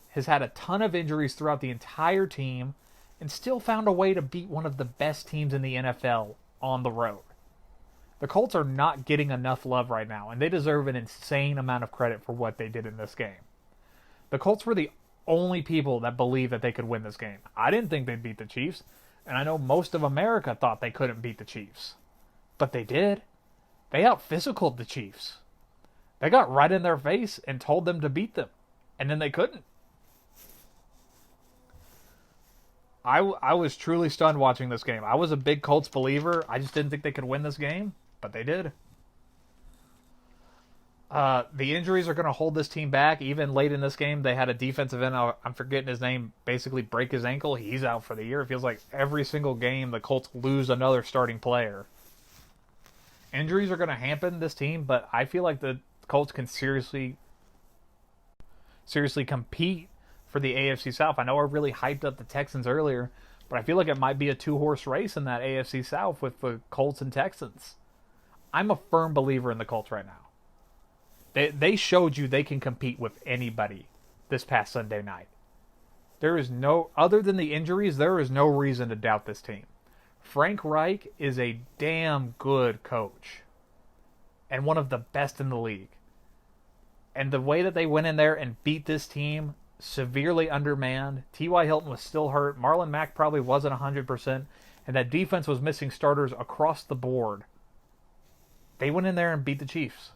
Has had a ton of injuries throughout the entire team and still found a way to beat one of the best teams in the NFL on the road. The Colts are not getting enough love right now, and they deserve an insane amount of credit for what they did in this game. The Colts were the only people that believed that they could win this game. I didn't think they'd beat the Chiefs, and I know most of America thought they couldn't beat the Chiefs. But they did. They out-physicaled the Chiefs. They got right in their face and told them to beat them, and then they couldn't. I was truly stunned watching this game. I was a big Colts believer. I just didn't think they could win this game, but they did. The injuries are going to hold this team back. Even late in this game, they had a defensive end, I'm forgetting his name, basically break his ankle. He's out for the year. It feels like every single game the Colts lose another starting player. Injuries are going to hamper this team, but I feel like the Colts can seriously compete for the AFC South. I know I really hyped up the Texans earlier, but I feel like it might be a two-horse race in that AFC South with the Colts and Texans. I'm a firm believer in the Colts right now. They showed you they can compete with anybody this past Sunday night. There is no, other than the injuries, there is no reason to doubt this team. Frank Reich is a damn good coach and one of the best in the league. And the way that they went in there and beat this team, severely undermanned. T.Y. Hilton was still hurt. Marlon Mack probably wasn't 100%. And that defense was missing starters across the board. They went in there and beat the Chiefs.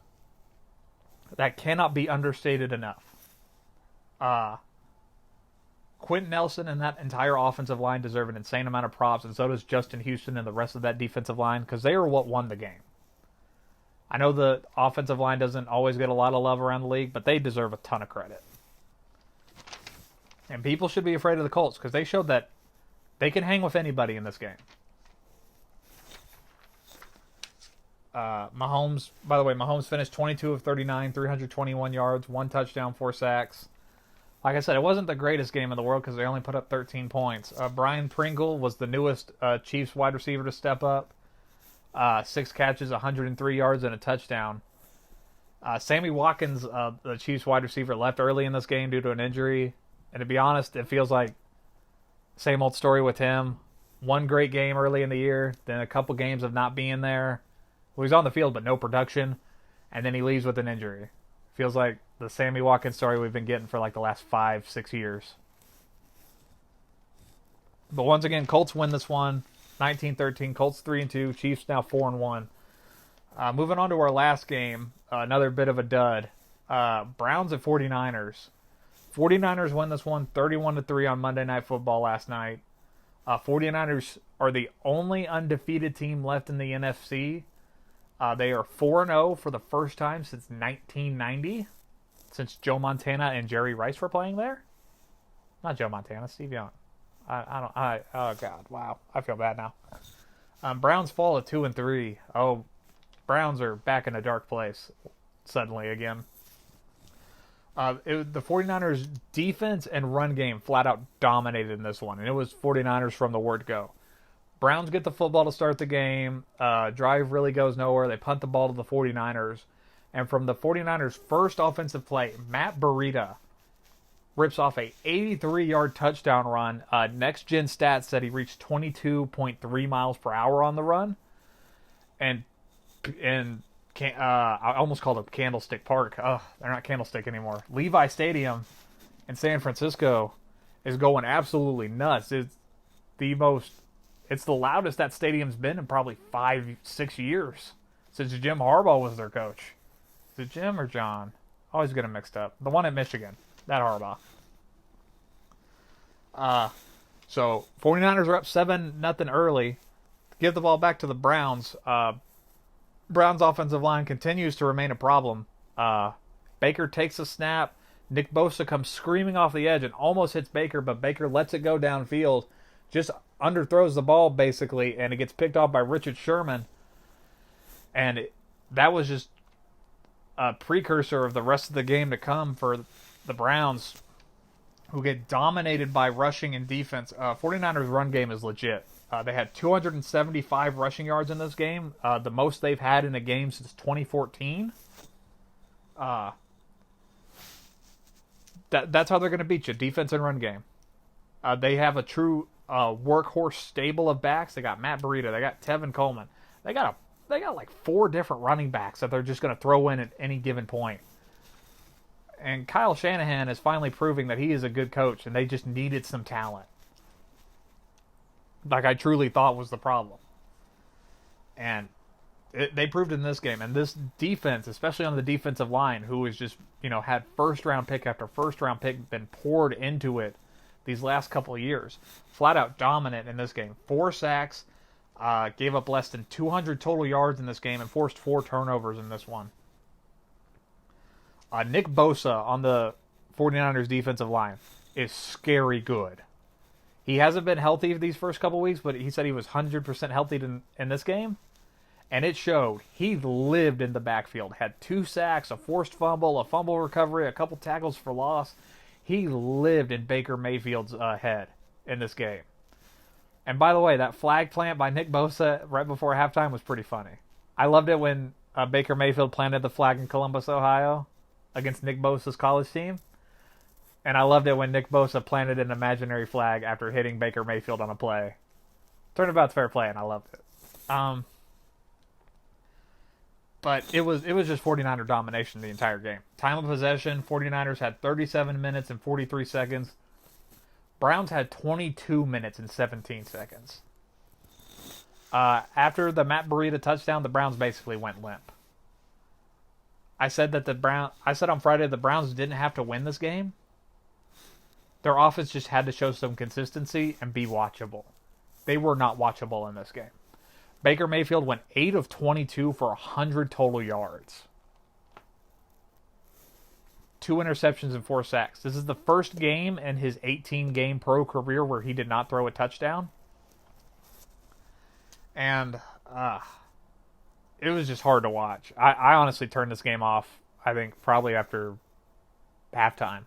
That cannot be understated enough. Quentin Nelson and that entire offensive line deserve an insane amount of props, and so does Justin Houston and the rest of that defensive line, because they are what won the game. I know the offensive line doesn't always get a lot of love around the league, but they deserve a ton of credit. And people should be afraid of the Colts, because they showed that they can hang with anybody in this game. Mahomes, by the way, Mahomes finished 22 of 39, 321 yards, 1 touchdown, 4 sacks. Like I said, it wasn't the greatest game in the world because they only put up 13 points. Brian Pringle was the newest Chiefs wide receiver to step up. 6 catches, 103 yards, and a touchdown. Sammy Watkins, the Chiefs wide receiver, left early in this game due to an injury. And to be honest, it feels like same old story with him. One great game early in the year, then a couple games of not being there. Well, he's on the field, but no production. And then he leaves with an injury. Feels like the Sammy Watkins story we've been getting for like the last 5-6 years. But once again, Colts win this one, 19-13. Colts 3-2. Chiefs now 4-1. Moving on to our last game, another bit of a dud. Browns at 49ers. 49ers win this one, 31-3 on Monday Night Football last night. 49ers are the only undefeated team left in the NFC. They are 4-0 for the first time since 1990, since Joe Montana and Jerry Rice were playing there. Not Joe Montana, Steve Young. Oh God, wow, I feel bad now. Browns fall at 2-3. Oh, Browns are back in a dark place suddenly again. The 49ers defense and run game flat out dominated in this one, and it was 49ers from the word go. Browns get the football to start the game. Drive really goes nowhere. They punt the ball to the 49ers. And from the 49ers' first offensive play, Matt Breida rips off a 83-yard touchdown run. Next Gen Stats said he reached 22.3 miles per hour on the run. And I almost called it Candlestick Park. Oh, they're not Candlestick anymore. Levi Stadium in San Francisco is going absolutely nuts. It's the loudest that stadium's been in probably 5-6 years since Jim Harbaugh was their coach. Is it Jim or John? I always get them mixed up. The one at Michigan, that Harbaugh. So 49ers are up 7-0 early. Give the ball back to the Browns. Browns' offensive line continues to remain a problem. Baker takes a snap. Nick Bosa comes screaming off the edge and almost hits Baker, but Baker lets it go downfield. Just underthrows the ball, basically, and it gets picked off by Richard Sherman. And that was just a precursor of the rest of the game to come for the Browns, who get dominated by rushing and defense. 49ers run game is legit. They had 275 rushing yards in this game, the most they've had in a game since 2014. That's how they're going to beat you, defense and run game. They have a true workhorse stable of backs. They got Matt Breida. They got Tevin Coleman. They got like 4 different running backs that they're just going to throw in at any given point. And Kyle Shanahan is finally proving that he is a good coach, and they just needed some talent. Like I truly thought was the problem. And they proved in this game. And this defense, especially on the defensive line, who has just, had first-round pick after first-round pick been poured into it these last couple of years. Flat out dominant in this game. 4 sacks, gave up less than 200 total yards in this game, and forced 4 turnovers in this one. Nick Bosa on the 49ers defensive line is scary good. He hasn't been healthy these first couple weeks, but he said he was 100% healthy in this game. And it showed. He lived in the backfield. Had 2 sacks, a forced fumble, a fumble recovery, a couple tackles for loss. He lived in Baker Mayfield's head in this game. And by the way, that flag plant by Nick Bosa right before halftime was pretty funny. I loved it when Baker Mayfield planted the flag in Columbus, Ohio against Nick Bosa's college team. And I loved it when Nick Bosa planted an imaginary flag after hitting Baker Mayfield on a play. Turnabout's fair play, and I loved it. But it was just 49er domination the entire game. Time of possession, 49ers had 37 minutes and 43 seconds. Browns had 22 minutes and 17 seconds. After the Matt Breida touchdown, the Browns basically went limp. I said on Friday the Browns didn't have to win this game. Their offense just had to show some consistency and be watchable. They were not watchable in this game. Baker Mayfield went 8 of 22 for 100 total yards. 2 interceptions and 4 sacks. This is the first game in his 18-game pro career where he did not throw a touchdown. And it was just hard to watch. I honestly turned this game off, I think, probably after halftime.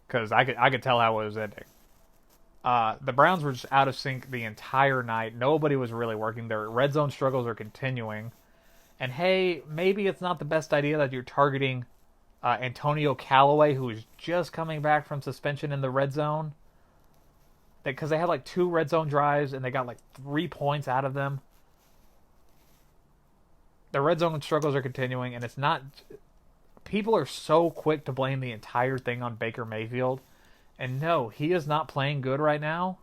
Because I could tell how it was ending. The Browns were just out of sync the entire night. Nobody was really working. Their red zone struggles are continuing. And hey, maybe it's not the best idea that you're targeting Antonio Callaway, who is just coming back from suspension in the red zone. Because they had like 2 red zone drives and they got like 3 points out of them. The red zone struggles are continuing, and it's not... People are so quick to blame the entire thing on Baker Mayfield. And no, he is not playing good right now.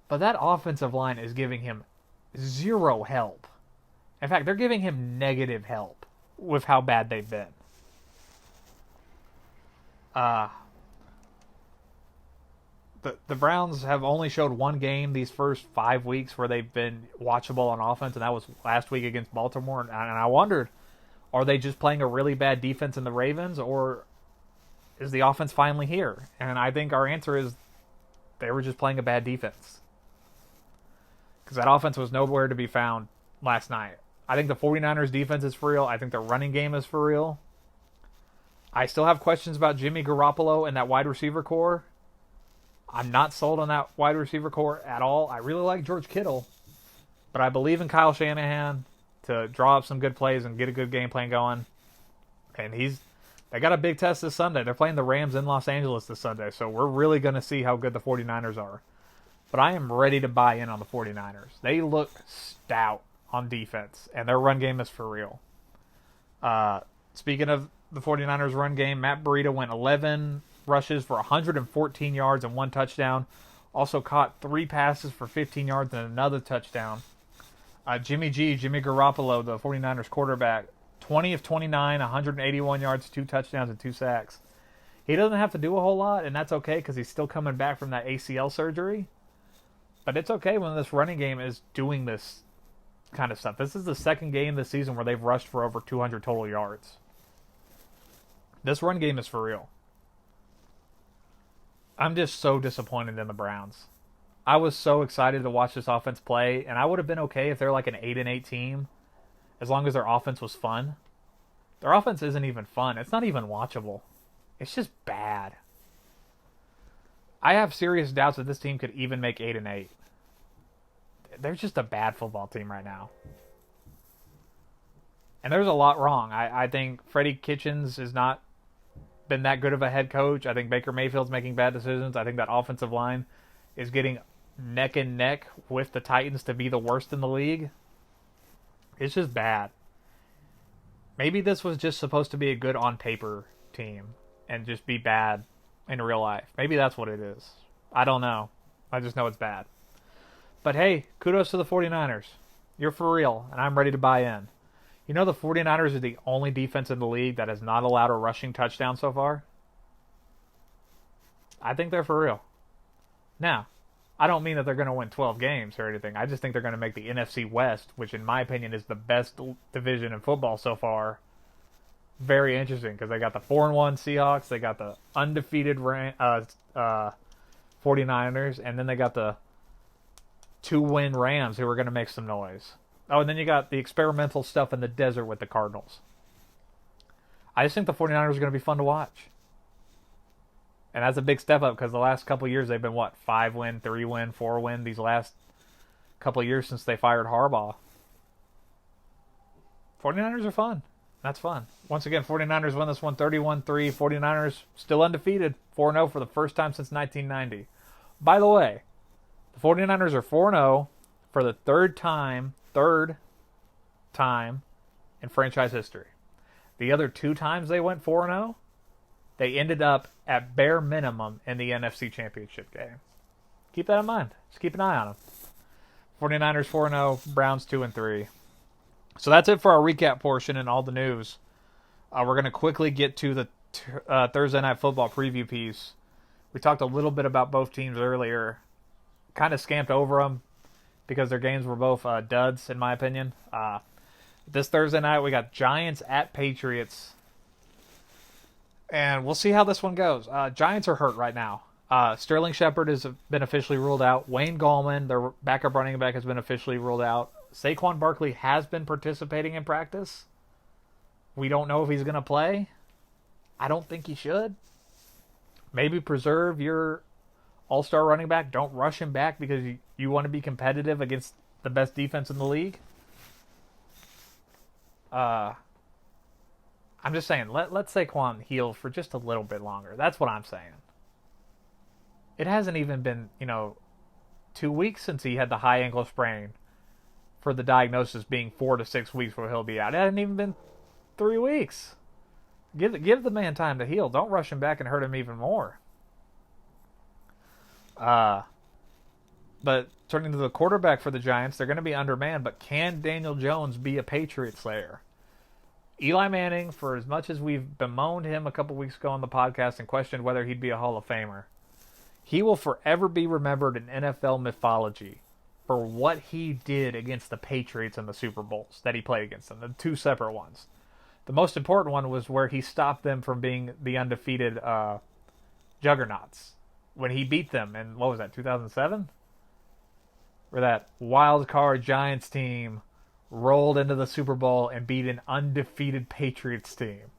But that offensive line is giving him 0 help. In fact, they're giving him negative help with how bad they've been. The Browns have only showed 1 game these first 5 weeks where they've been watchable on offense, and that was last week against Baltimore. And I wondered, are they just playing a really bad defense in the Ravens, or is the offense finally here? And I think our answer is they were just playing a bad defense. Because that offense was nowhere to be found last night. I think the 49ers defense is for real. I think their running game is for real. I still have questions about Jimmy Garoppolo and that wide receiver core. I'm not sold on that wide receiver core at all. I really like George Kittle, but I believe in Kyle Shanahan to draw up some good plays and get a good game plan going. And they got a big test this Sunday. They're playing the Rams in Los Angeles this Sunday, so we're really going to see how good the 49ers are. But I am ready to buy in on the 49ers. They look stout on defense, and their run game is for real. Speaking of the 49ers run game, Matt Breida went 11 rushes for 114 yards and 1 touchdown. Also caught 3 passes for 15 yards and another touchdown. Jimmy Garoppolo, the 49ers quarterback, 20 of 29, 181 yards, 2 touchdowns, and 2 sacks. He doesn't have to do a whole lot, and that's okay because he's still coming back from that ACL surgery. But it's okay when this running game is doing this kind of stuff. This is the second game this season where they've rushed for over 200 total yards. This run game is for real. I'm just so disappointed in the Browns. I was so excited to watch this offense play, and I would have been okay if they're like an 8-8 team, as long as their offense was fun. Their offense isn't even fun. It's not even watchable. It's just bad. I have serious doubts that this team could even make 8-8. They're just a bad football team right now. And there's a lot wrong. I think Freddie Kitchens has not been that good of a head coach. I think Baker Mayfield's making bad decisions. I think that offensive line is getting neck and neck with the Titans to be the worst in the league. It's just bad. Maybe this was just supposed to be a good on paper team and just be bad in real life. Maybe that's what it is. I don't know. I just know it's bad. But hey, kudos to the 49ers. You're for real, and I'm ready to buy in. You know the 49ers are the only defense in the league that has not allowed a rushing touchdown so far? I think they're for real. Now, I don't mean that they're going to win 12 games or anything. I just think they're going to make the NFC West, which in my opinion is the best division in football so far, very interesting because they got the 4-1 Seahawks, they got the undefeated 49ers, and then they got the 2-win Rams who are going to make some noise. Oh, and then you got the experimental stuff in the desert with the Cardinals. I just think the 49ers are going to be fun to watch. And that's a big step up because the last couple of years they've been, 5-win, 3-win, 4-win these last couple of years since they fired Harbaugh. 49ers are fun. That's fun. Once again, 49ers won this one 31-3. 49ers still undefeated, 4-0 for the first time since 1990. By the way, the 49ers are 4-0 for the third time in franchise history. The other two times they went 4-0, they ended up at bare minimum in the NFC Championship game. Keep that in mind. Just keep an eye on them. 49ers 4-0, Browns 2-3. So that's it for our recap portion and all the news. We're going to quickly get to the Thursday Night Football preview piece. We talked a little bit about both teams earlier. Kind of scamped over them because their games were both duds, in my opinion. This Thursday night, we got Giants at Patriots. And we'll see how this one goes. Giants are hurt right now. Sterling Shepard has been officially ruled out. Wayne Gallman, their backup running back, has been officially ruled out. Saquon Barkley has been participating in practice. We don't know if he's going to play. I don't think he should. Maybe preserve your all-star running back. Don't rush him back because you want to be competitive against the best defense in the league. I'm just saying, let Saquon heal for just a little bit longer. That's what I'm saying. It hasn't even been, 2 weeks since he had the high ankle sprain for the diagnosis being 4 to 6 weeks where he'll be out. It hasn't even been 3 weeks. Give the man time to heal. Don't rush him back and hurt him even more. But turning to the quarterback for the Giants, they're going to be undermanned, but can Daniel Jones be a Patriot slayer? Eli Manning, for as much as we've bemoaned him a couple weeks ago on the podcast and questioned whether he'd be a Hall of Famer, he will forever be remembered in NFL mythology for what he did against the Patriots in the Super Bowls that he played against them, the two separate ones. The most important one was where he stopped them from being the undefeated juggernauts. When he beat them in, 2007? Where that wild card Giants team rolled into the Super Bowl and beat an undefeated Patriots team.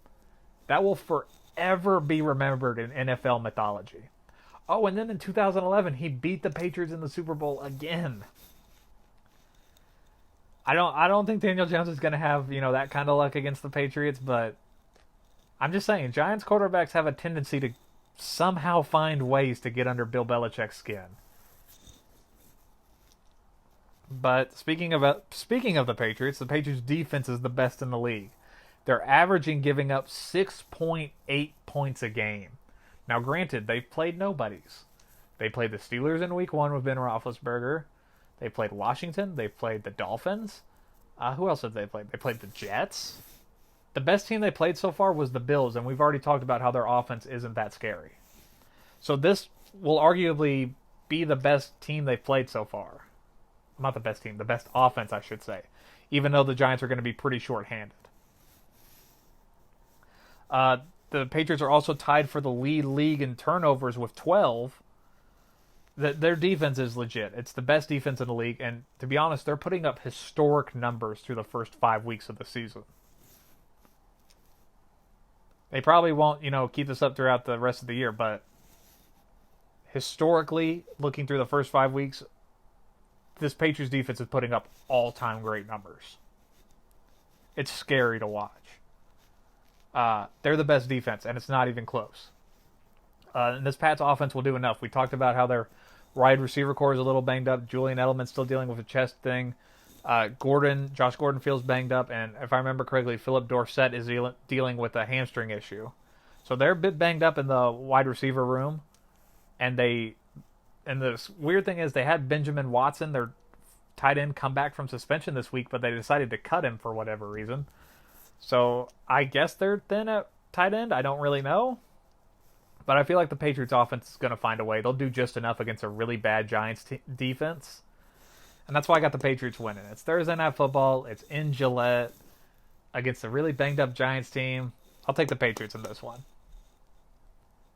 That will forever be remembered in NFL mythology. Oh, and then in 2011, he beat the Patriots in the Super Bowl again. I don't think Daniel Jones is going to have, that kind of luck against the Patriots, but I'm just saying, Giants quarterbacks have a tendency to somehow find ways to get under Bill Belichick's skin. But speaking of the Patriots defense is the best in the league. They're averaging giving up 6.8 points a game. Now, granted, they've played nobodies. They played the Steelers in Week 1 with Ben Roethlisberger. They played Washington. They played the Dolphins. Who else have they played? They played the Jets. The best team they played so far was the Bills, and we've already talked about how their offense isn't that scary. So this will arguably be the best team they've played so far. Not the best team, the best offense, I should say. Even though the Giants are going to be pretty short-handed. The Patriots are also tied for the league in turnovers with 12. Their defense is legit. It's the best defense in the league, and to be honest, they're putting up historic numbers through the first 5 weeks of the season. They probably won't, keep this up throughout the rest of the year, but historically, looking through the first 5 weeks, this Patriots defense is putting up all-time great numbers. It's scary to watch. They're the best defense, and it's not even close. And this Pats offense will do enough. We talked about how their wide receiver core is a little banged up. Julian Edelman's still dealing with a chest thing. Josh Gordon feels banged up, and if I remember correctly, Philip Dorsett is dealing with a hamstring issue. So they're a bit banged up in the wide receiver room, and the weird thing is they had Benjamin Watson, their tight end, come back from suspension this week, but they decided to cut him for whatever reason. So I guess they're thin at tight end. I don't really know. But I feel like the Patriots offense is going to find a way. They'll do just enough against a really bad Giants defense. And that's why I got the Patriots winning. It's Thursday Night Football. It's in Gillette against a really banged up Giants team. I'll take the Patriots in this one.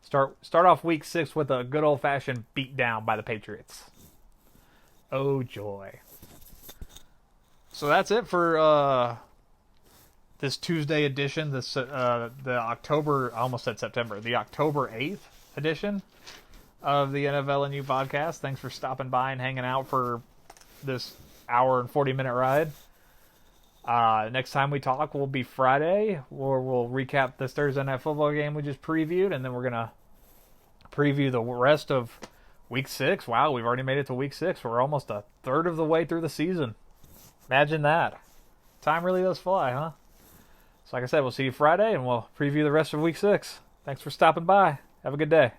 Start off week 6 with a good old-fashioned beat down by the Patriots. Oh, joy. So that's it for this Tuesday edition, the October, I almost said September, the October 8th edition of the NFLandU podcast. Thanks for stopping by and hanging out for this hour and 40-minute ride. Next time we talk will be Friday, where we'll recap this Thursday Night Football game we just previewed, and then we're going to preview the rest of Week 6. Wow, we've already made it to Week 6. We're almost a third of the way through the season. Imagine that. Time really does fly, huh? So like I said, we'll see you Friday, and we'll preview the rest of Week 6. Thanks for stopping by. Have a good day.